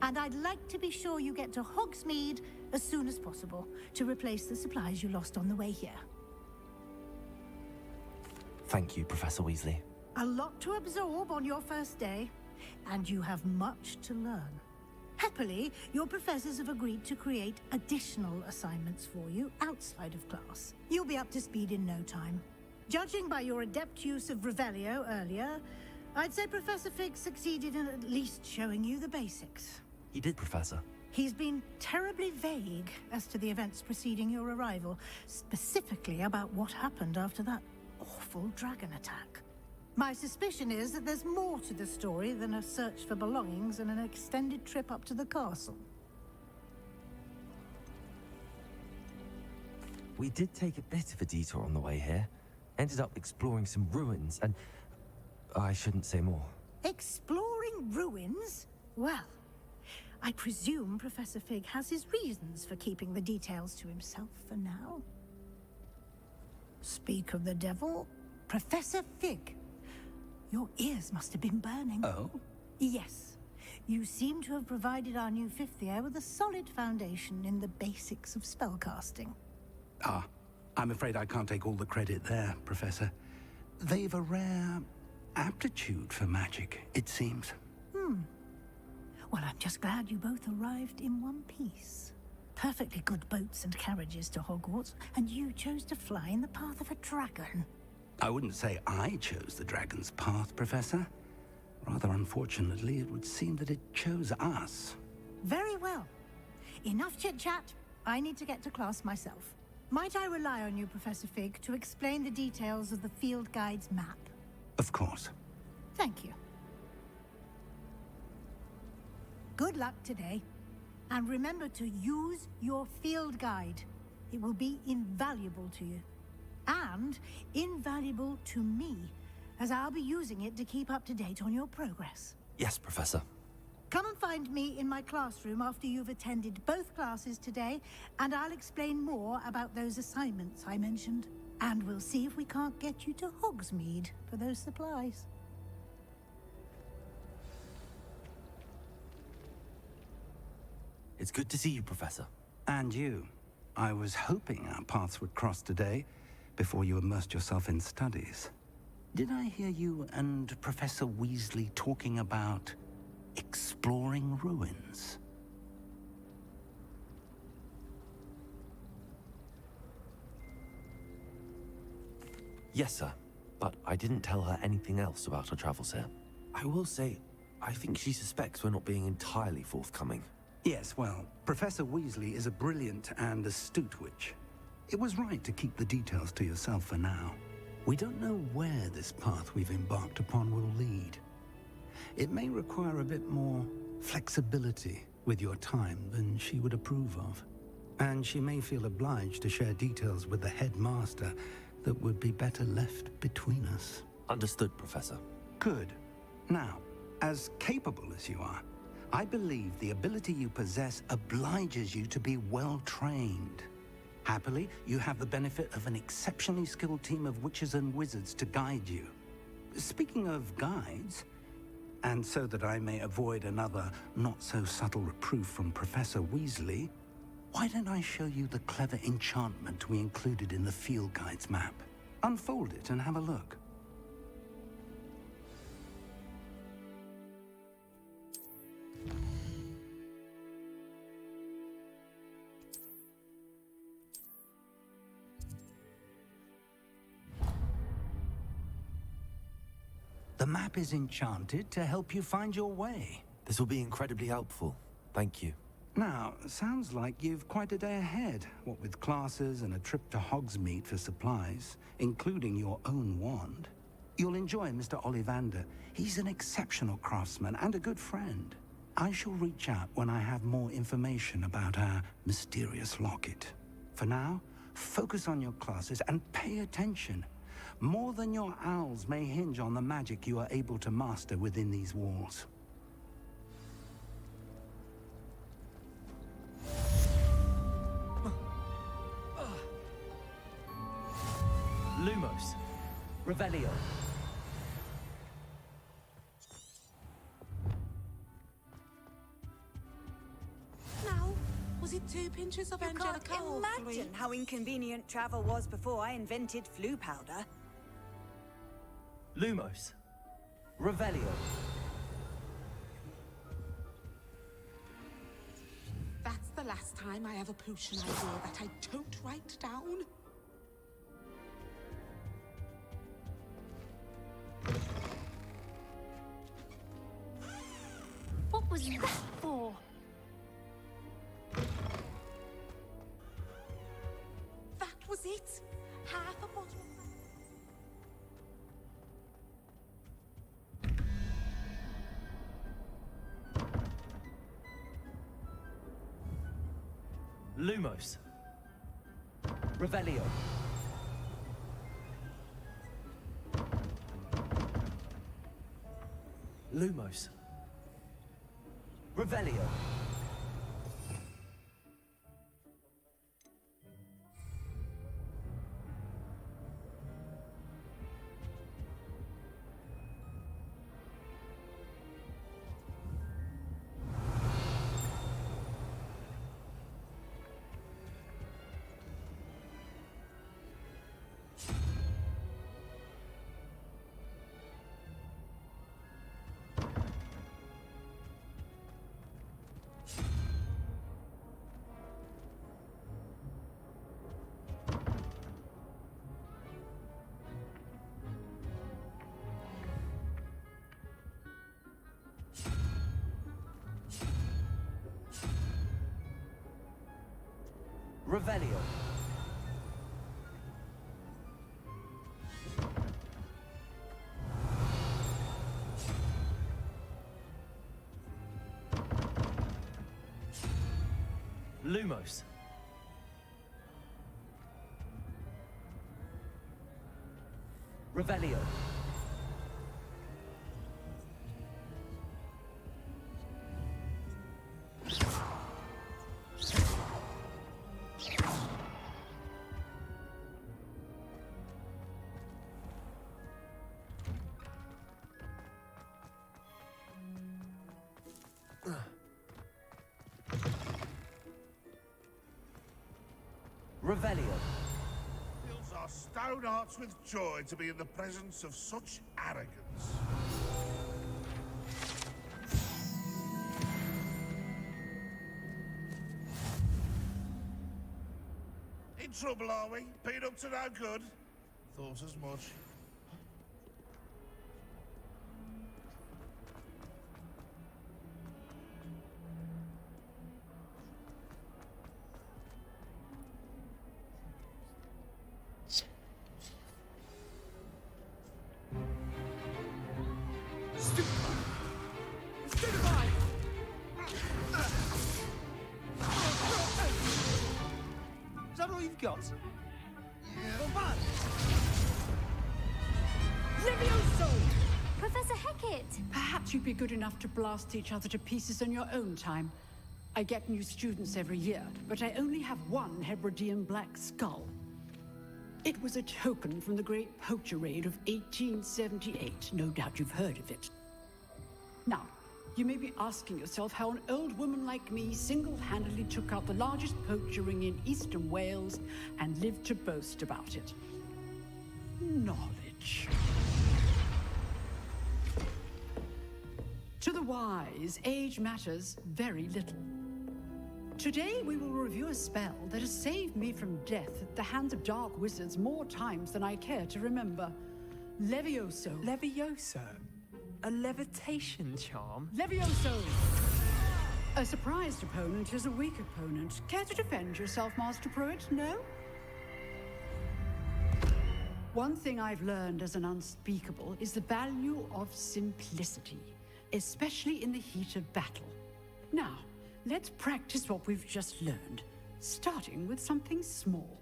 And I'd like to be sure you get to Hogsmeade as soon as possible to replace the supplies you lost on the way here. Thank you, Professor Weasley. A lot to absorb on your first day, and you have much to learn. Happily, your professors have agreed to create additional assignments for you outside of class. You'll be up to speed in no time. Judging by your adept use of Revelio earlier, I'd say Professor Fig succeeded in at least showing you the basics. He did, Professor. He's been terribly vague as to the events preceding your arrival, specifically about what happened after that awful dragon attack. My suspicion is that there's more to the story than a search for belongings and an extended trip up to the castle. We did take a bit of a detour on the way here. Ended up exploring some ruins and... I shouldn't say more. Exploring ruins? Well, I presume Professor Fig has his reasons for keeping the details to himself for now. Speak of the devil, Professor Fig. Your ears must have been burning. Oh? Yes. You seem to have provided our new fifth year with a solid foundation in the basics of spellcasting. Ah, I'm afraid I can't take all the credit there, Professor. They've a rare aptitude for magic, it seems. Well, I'm just glad you both arrived in one piece. Perfectly good boats and carriages to Hogwarts, and you chose to fly in the path of a dragon. I wouldn't say I chose the dragon's path, Professor. Rather unfortunately, it would seem that it chose us. Very well. Enough chit-chat. I need to get to class myself. Might I rely on you, Professor Fig, to explain the details of the field guide's map? Of course. Thank you. Good luck today. And remember to use your field guide. It will be invaluable to you. And invaluable to me, as I'll be using it to keep up to date on your progress. Yes, Professor. Come and find me in my classroom after you've attended both classes today, and I'll explain more about those assignments I mentioned. And we'll see if we can't get you to Hogsmeade for those supplies. It's good to see you, Professor. And you. I was hoping our paths would cross today, before you immersed yourself in studies. Did I hear you and Professor Weasley talking about exploring ruins? Yes, sir. But I didn't tell her anything else about our travels here. I will say, I think she suspects we're not being entirely forthcoming. Yes, well, Professor Weasley is a brilliant and astute witch. It was right to keep the details to yourself for now. We don't know where this path we've embarked upon will lead. It may require a bit more flexibility with your time than she would approve of. And she may feel obliged to share details with the headmaster that would be better left between us. Understood, Professor. Good. Now, as capable as you are, I believe the ability you possess obliges you to be well-trained. Happily, you have the benefit of an exceptionally skilled team of witches and wizards to guide you. Speaking of guides, and so that I may avoid another not-so-subtle reproof from Professor Weasley, why don't I show you the clever enchantment we included in the field guide's map? Unfold it and have a look. The map is enchanted to help you find your way. This will be incredibly helpful. Thank you. Now, sounds like you've quite a day ahead, what with classes and a trip to Hogsmeade for supplies, including your own wand. You'll enjoy Mr. Ollivander. He's an exceptional craftsman and a good friend. I shall reach out when I have more information about our mysterious locket. For now, focus on your classes and pay attention. More than your owls may hinge on the magic you are able to master within these walls. Lumos. Revelio. Now, was it 2 pinches of You Angelica can't or imagine 3? how inconvenient travel was before I invented flu powder. Lumos. Revelio. That's the last time I have a potion idea that I don't write down. What was that for? Lumos. Revelio. Lumos. Revelio. Revelio. Lumos. Revelio. Revelio. Fills our stone hearts with joy to be in the presence of such arrogance. In trouble, are we? Been up to no good? Thought as much. Is that all you've got? Levioso! Professor Hecat! Perhaps you'd be good enough to blast each other to pieces in your own time. I get new students every year, but I only have one Hebridean black skull. It was a token from the Great Poacher Raid of 1878. No doubt you've heard of it. Now, you may be asking yourself how an old woman like me single-handedly took out the largest poacher ring in eastern Wales and lived to boast about it. Knowledge. To the wise, age matters very little. Today we will review a spell that has saved me from death at the hands of dark wizards more times than I care to remember. Levioso. Levioso? A levitation charm? Levioso! A surprised opponent is a weak opponent. Care to defend yourself, Master Pruitt? No? One thing I've learned as an unspeakable is the value of simplicity, especially in the heat of battle. Now, let's practice what we've just learned, starting with something small.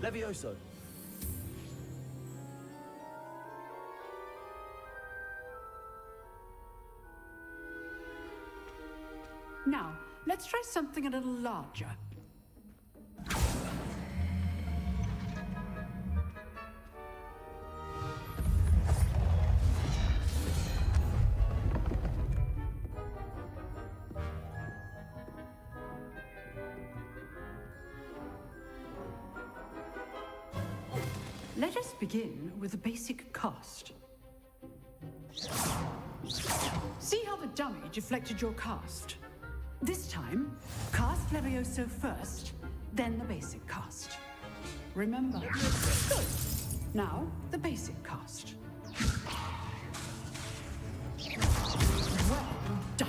Levioso. Now, let's try something a little larger. Let us begin with the basic cast. See how the dummy deflected your cast? This time, cast Levioso first, then the basic cast. Remember. Good. Now, the basic cast. Well done.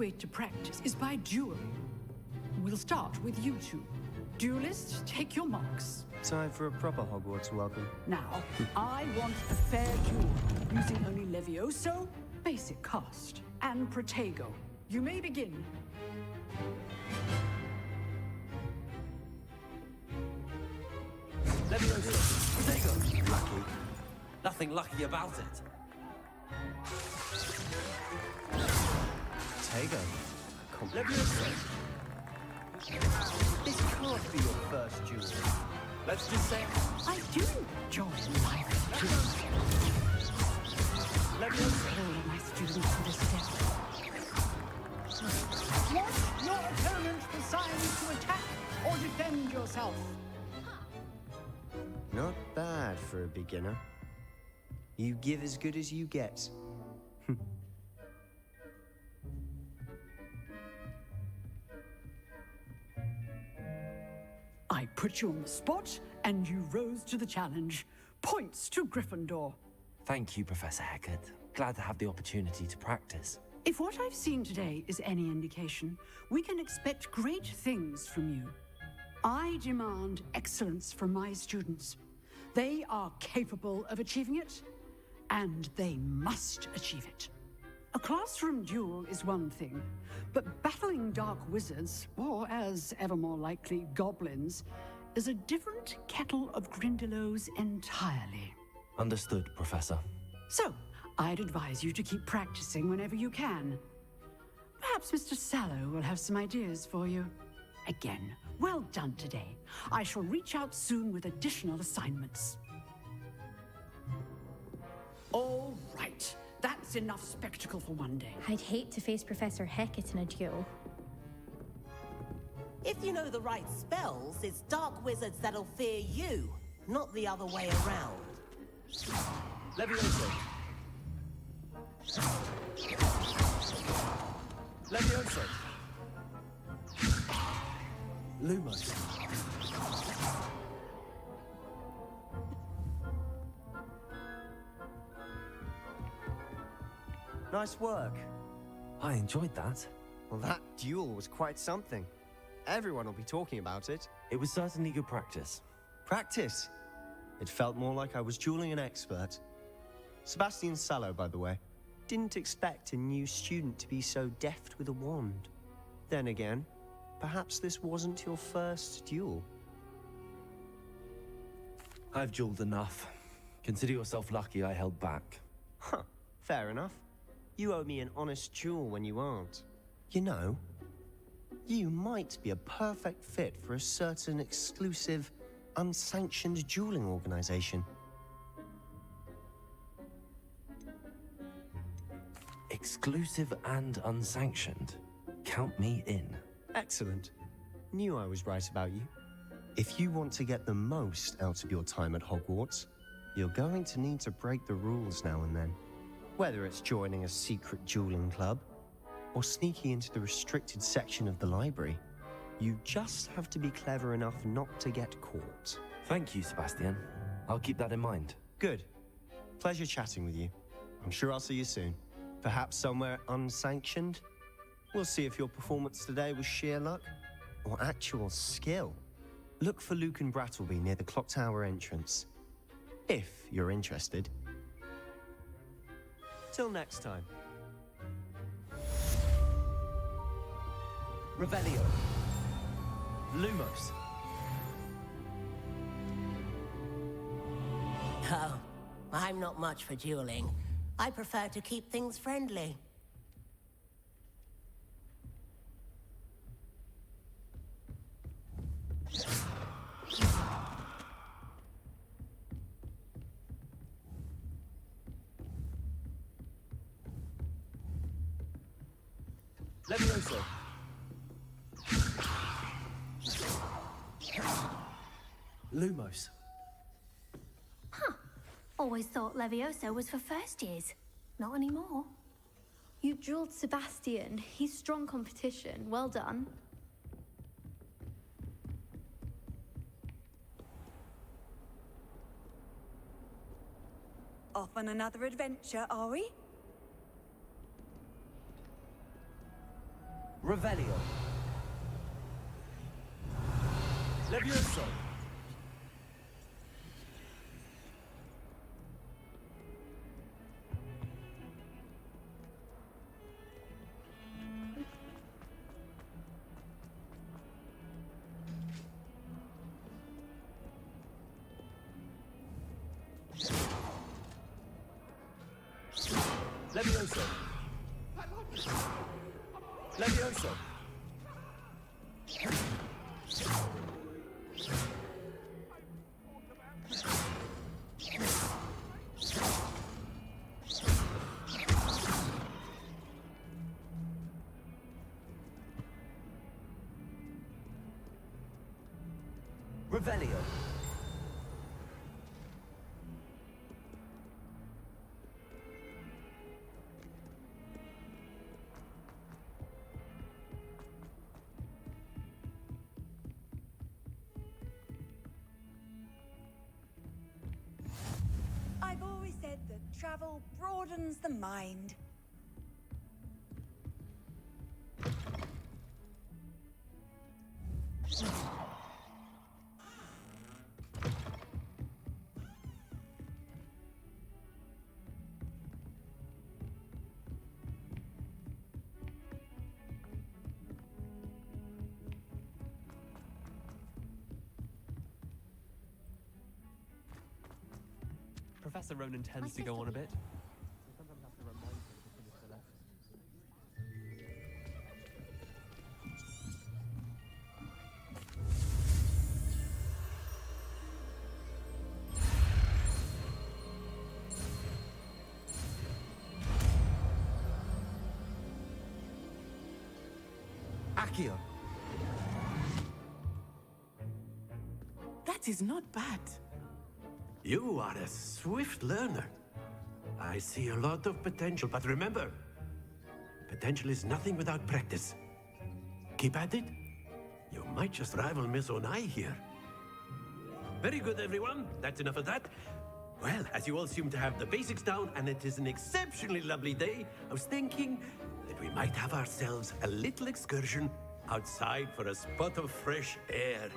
way to practice is by dueling. We'll start with you two. Duelists, take your marks. Time for a proper Hogwarts welcome. Now, I want a fair duel, using only Levioso, basic cast, and Protego. You may begin. Levioso! Protego! Lucky. Nothing lucky about it. Protego. Levioso! This can't be your first duel. Let's just say... I do enjoy life too. Levioso! All of my students to this step. Want your opponent assigned to attack or defend yourself? Not bad for a beginner. You give as good as you get. I put you on the spot, and you rose to the challenge. Points to Gryffindor. Thank you, Professor Hecat. Glad to have the opportunity to practice. If what I've seen today is any indication, we can expect great things from you. I demand excellence from my students. They are capable of achieving it, and they must achieve it. A classroom duel is one thing, but battling dark wizards, or as ever more likely, goblins, is a different kettle of Grindylows entirely. Understood, Professor. So, I'd advise you to keep practicing whenever you can. Perhaps Mr. Sallow will have some ideas for you. Again, well done today. I shall reach out soon with additional assignments. All right. That's enough spectacle for one day. I'd hate to face Professor Hecat in a duel. If you know the right spells, it's dark wizards that'll fear you, not the other way around. Levioso! Levioso! Lumos! Nice work. I enjoyed that. Well, that duel was quite something. Everyone will be talking about it. It was certainly good practice. Practice? It felt more like I was dueling an expert. Sebastian Sallow, by the way. Didn't expect a new student to be so deft with a wand. Then again, perhaps this wasn't your first duel. I've dueled enough. Consider yourself lucky I held back. Huh, fair enough. You owe me an honest duel when you aren't. You know, you might be a perfect fit for a certain exclusive, unsanctioned dueling organization. Exclusive and unsanctioned. Count me in. Excellent. Knew I was right about you. If you want to get the most out of your time at Hogwarts, you're going to need to break the rules now and then. Whether it's joining a secret dueling club, or sneaking into the restricted section of the library, you just have to be clever enough not to get caught. Thank you, Sebastian. I'll keep that in mind. Good. Pleasure chatting with you. I'm sure I'll see you soon. Perhaps somewhere unsanctioned? We'll see if your performance today was sheer luck or actual skill. Look for Luke and Brattleby near the clock tower entrance. If you're interested. Till next time. Revelio. Lumos. Oh, I'm not much for dueling. I prefer to keep things friendly. Levioso. Lumos. Huh. Always thought Levioso was for first years. Not anymore. You dueled Sebastian. He's strong competition. Well done. Off on another adventure, are we? Revelio. Levioso. Levioso. Levioso. Revelio. I've always said that travel broadens the mind. Professor Ronan tends to go on a bit. Accio. That is not bad. You are a swift learner. I see a lot of potential, but remember, potential is nothing without practice. Keep at it. You might just rival Miss Onai here. Very good, everyone. That's enough of that. Well, as you all seem to have the basics down, and it is an exceptionally lovely day, I was thinking that we might have ourselves a little excursion outside for a spot of fresh air.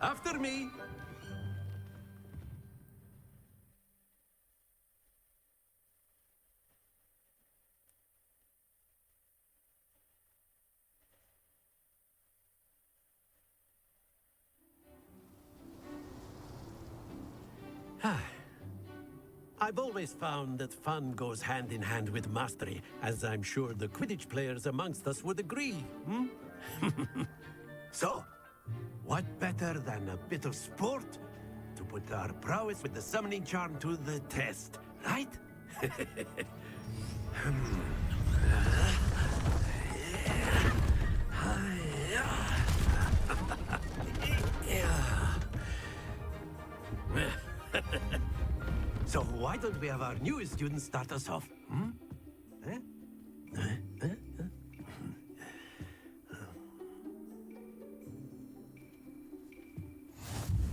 After me. I've always found that fun goes hand in hand with mastery, as I'm sure the Quidditch players amongst us would agree, hmm? So, what better than a bit of sport to put our prowess with the summoning charm to the test, right? So why don't we have our newest student start us off? Hmm?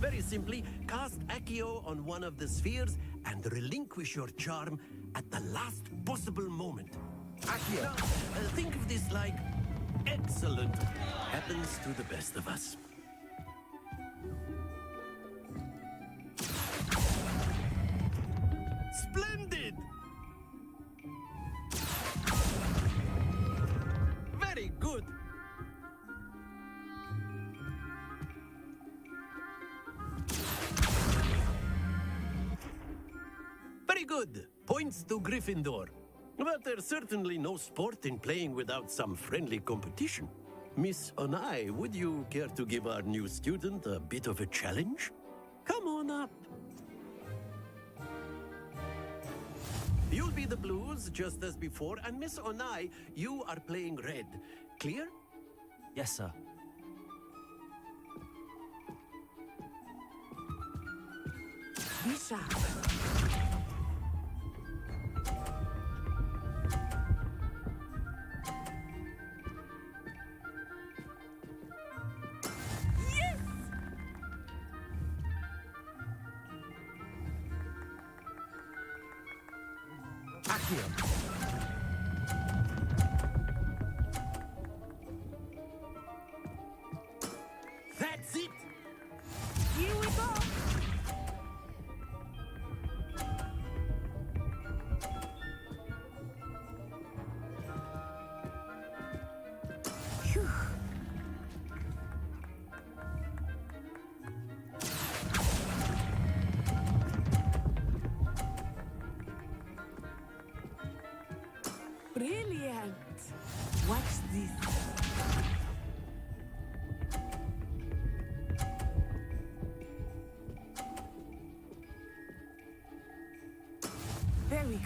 Very simply, cast Accio on one of the spheres and relinquish your charm at the last possible moment. Accio. Now, think of this like excellent. Happens to the best of us. Splendid! Very good. Very good. Points to Gryffindor. But there's certainly no sport in playing without some friendly competition. Miss Onai, would you care to give our new student a bit of a challenge? Come on up. You'll be the blues, just as before, and Miss Onai, you are playing red. Clear? Yes, sir. Be sharp.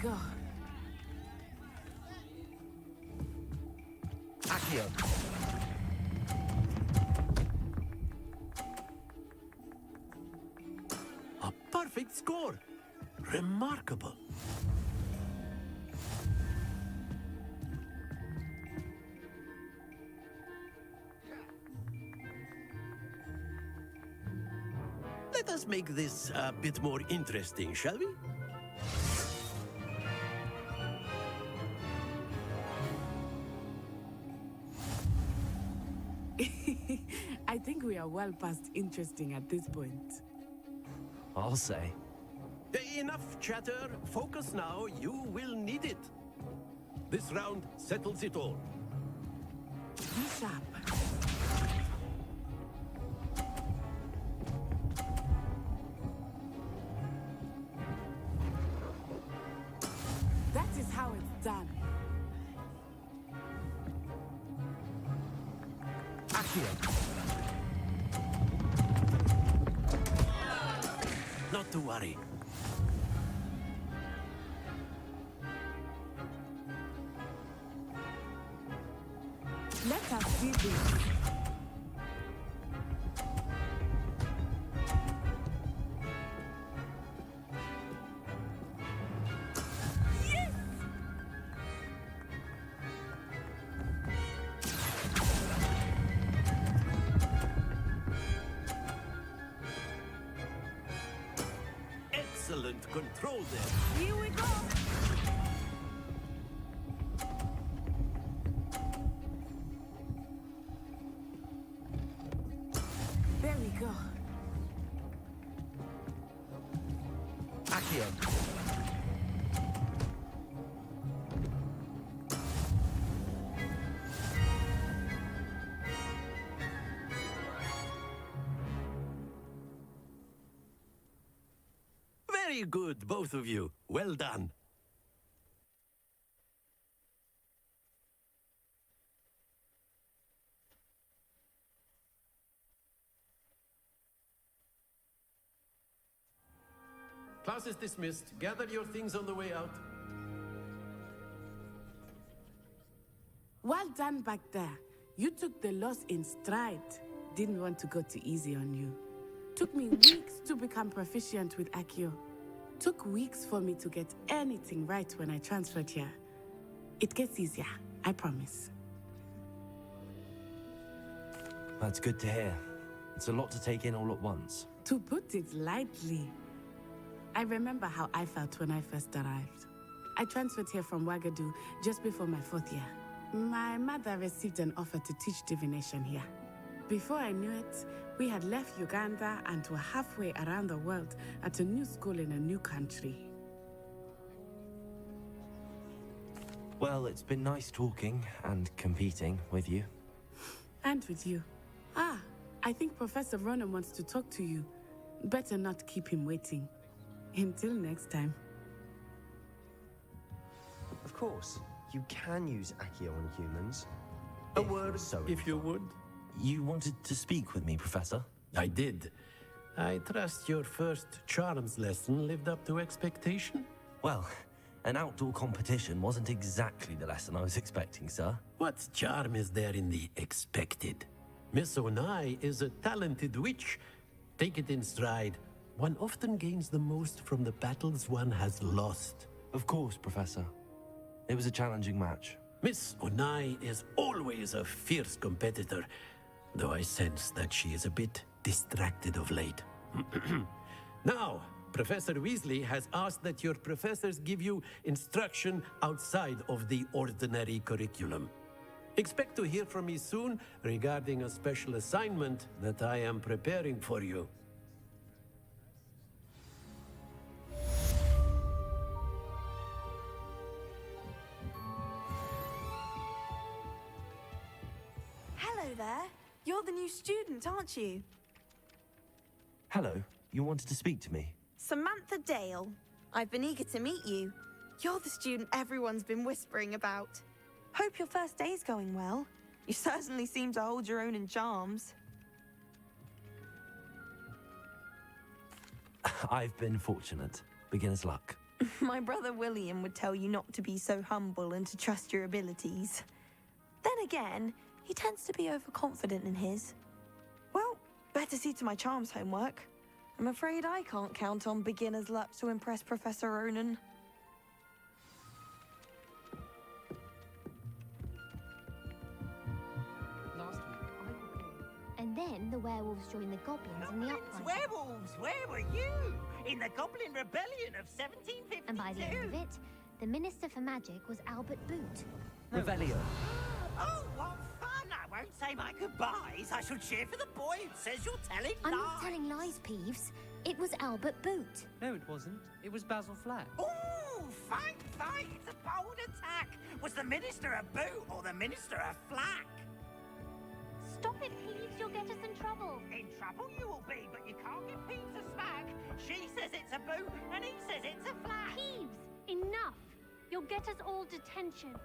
go. Accio. A perfect score. Remarkable. Let us make this a bit more interesting, shall we? I think we are well past interesting at this point. I'll say. Enough chatter. Focus now. You will need it. This round settles it all. Be sharp. That is how it's done. Accio. Not to worry. Let us see this. Yes! Excellent control there. Here we go. There we go. Accio. Very good, both of you. Well done. Class is dismissed. Gather your things on the way out. Well done back there. You took the loss in stride. Didn't want to go too easy on you. Took me weeks to become proficient with Accio. Took weeks for me to get anything right when I transferred here. It gets easier, I promise. That's good to hear. It's a lot to take in all at once. To put it lightly, I remember how I felt when I first arrived. I transferred here from Wagadu just before my 4th year. My mother received an offer to teach divination here. Before I knew it, we had left Uganda and were halfway around the world at a new school in a new country. Well, it's been nice talking and competing with you. And with you. Ah, I think Professor Ronan wants to talk to you. Better not keep him waiting. Until next time. Of course, you can use Accio on humans. A word, if you would. You wanted to speak with me, Professor? I did. I trust your first charms lesson lived up to expectation? Well, an outdoor competition wasn't exactly the lesson I was expecting, sir. What charm is there in the expected? Miss Onai is a talented witch. Take it in stride. One often gains the most from the battles one has lost. Of course, Professor. It was a challenging match. Miss Onai is always a fierce competitor, though I sense that she is a bit distracted of late. Now, Professor Weasley has asked that your professors give you instruction outside of the ordinary curriculum. Expect to hear from me soon regarding a special assignment that I am preparing for you. Hello there. You're the new student, aren't you? Hello, you wanted to speak to me? Samantha Dale. I've been eager to meet you. You're the student everyone's been whispering about. Hope your first day's going well. You certainly seem to hold your own in charms. I've been fortunate. Beginner's luck. My brother William would tell you not to be so humble and to trust your abilities. Then again, he tends to be overconfident in his. Well, better see to my charms homework. I'm afraid I can't count on beginner's luck to impress Professor Ronan. And then the werewolves joined the goblins in the uprising. Werewolves, where were you? In the Goblin Rebellion of 1752. And by the end of it, the Minister for Magic was Albert Boot. Revelio. Oh, what fun! I won't say my goodbyes. I shall cheer for the boy who says you're telling lies. I'm not telling lies, Peeves. It was Albert Boot. No, it wasn't. It was Basil Flack. Ooh, fight! It's a bold attack. Was the Minister a Boot or the Minister a Flack? Stop it, Peeves. You'll get us in trouble. In trouble you will be, but you can't give Peeves a smack. She says it's a Boot and he says it's a Flack. Peeves, enough. You'll get us all detention.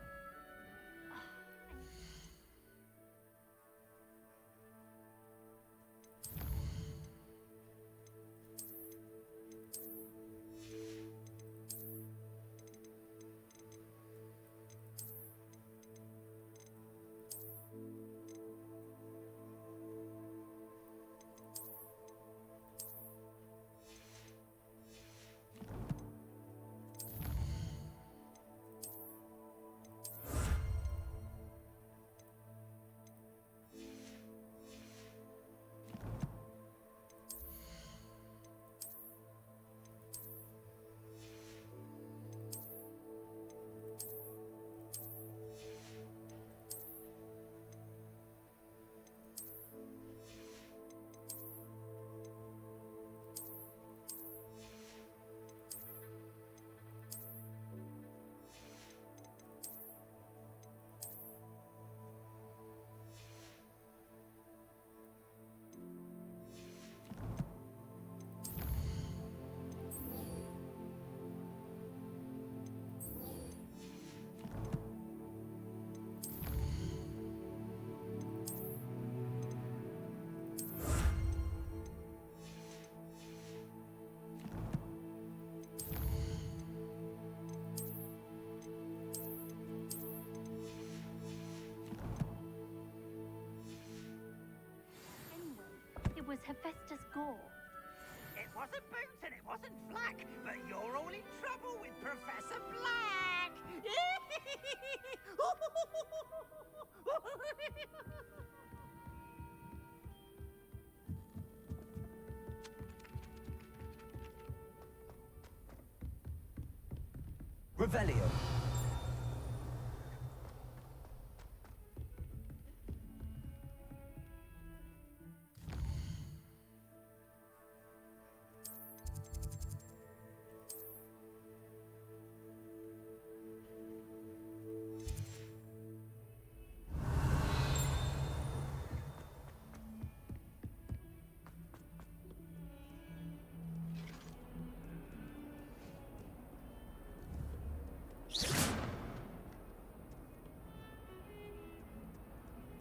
It was Hephaestus Gore. It wasn't Boot and it wasn't Flack, but you're all in trouble with Professor Black. Revelio.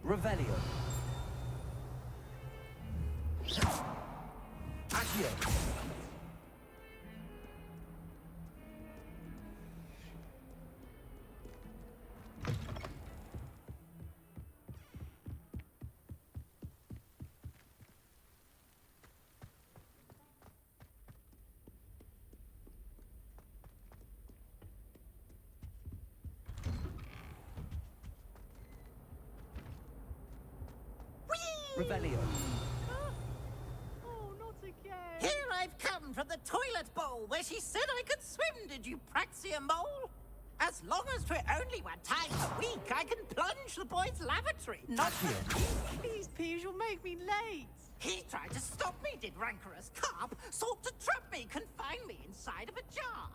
Revelio. Accio. Revelio. Oh, not again. Here I've come from the toilet bowl where she said I could swim, did you praxia mole? As long as 'twere only 1 time a week, I can plunge the boy's lavatory. Not Please, Peeves, you'll make me late. He tried to stop me, did rancorous carp. Sought to trap me, confine me inside of a jar.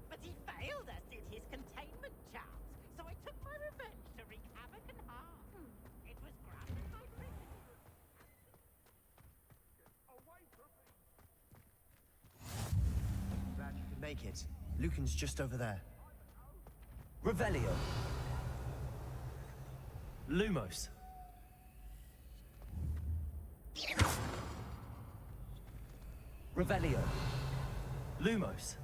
But he failed, as did his containment charms. So I took my revenge to wreak havoc and harm. It was granted by principle. Away from me. Glad you could make it. Lucan's just over there. Revelio. Lumos. Revelio. Lumos.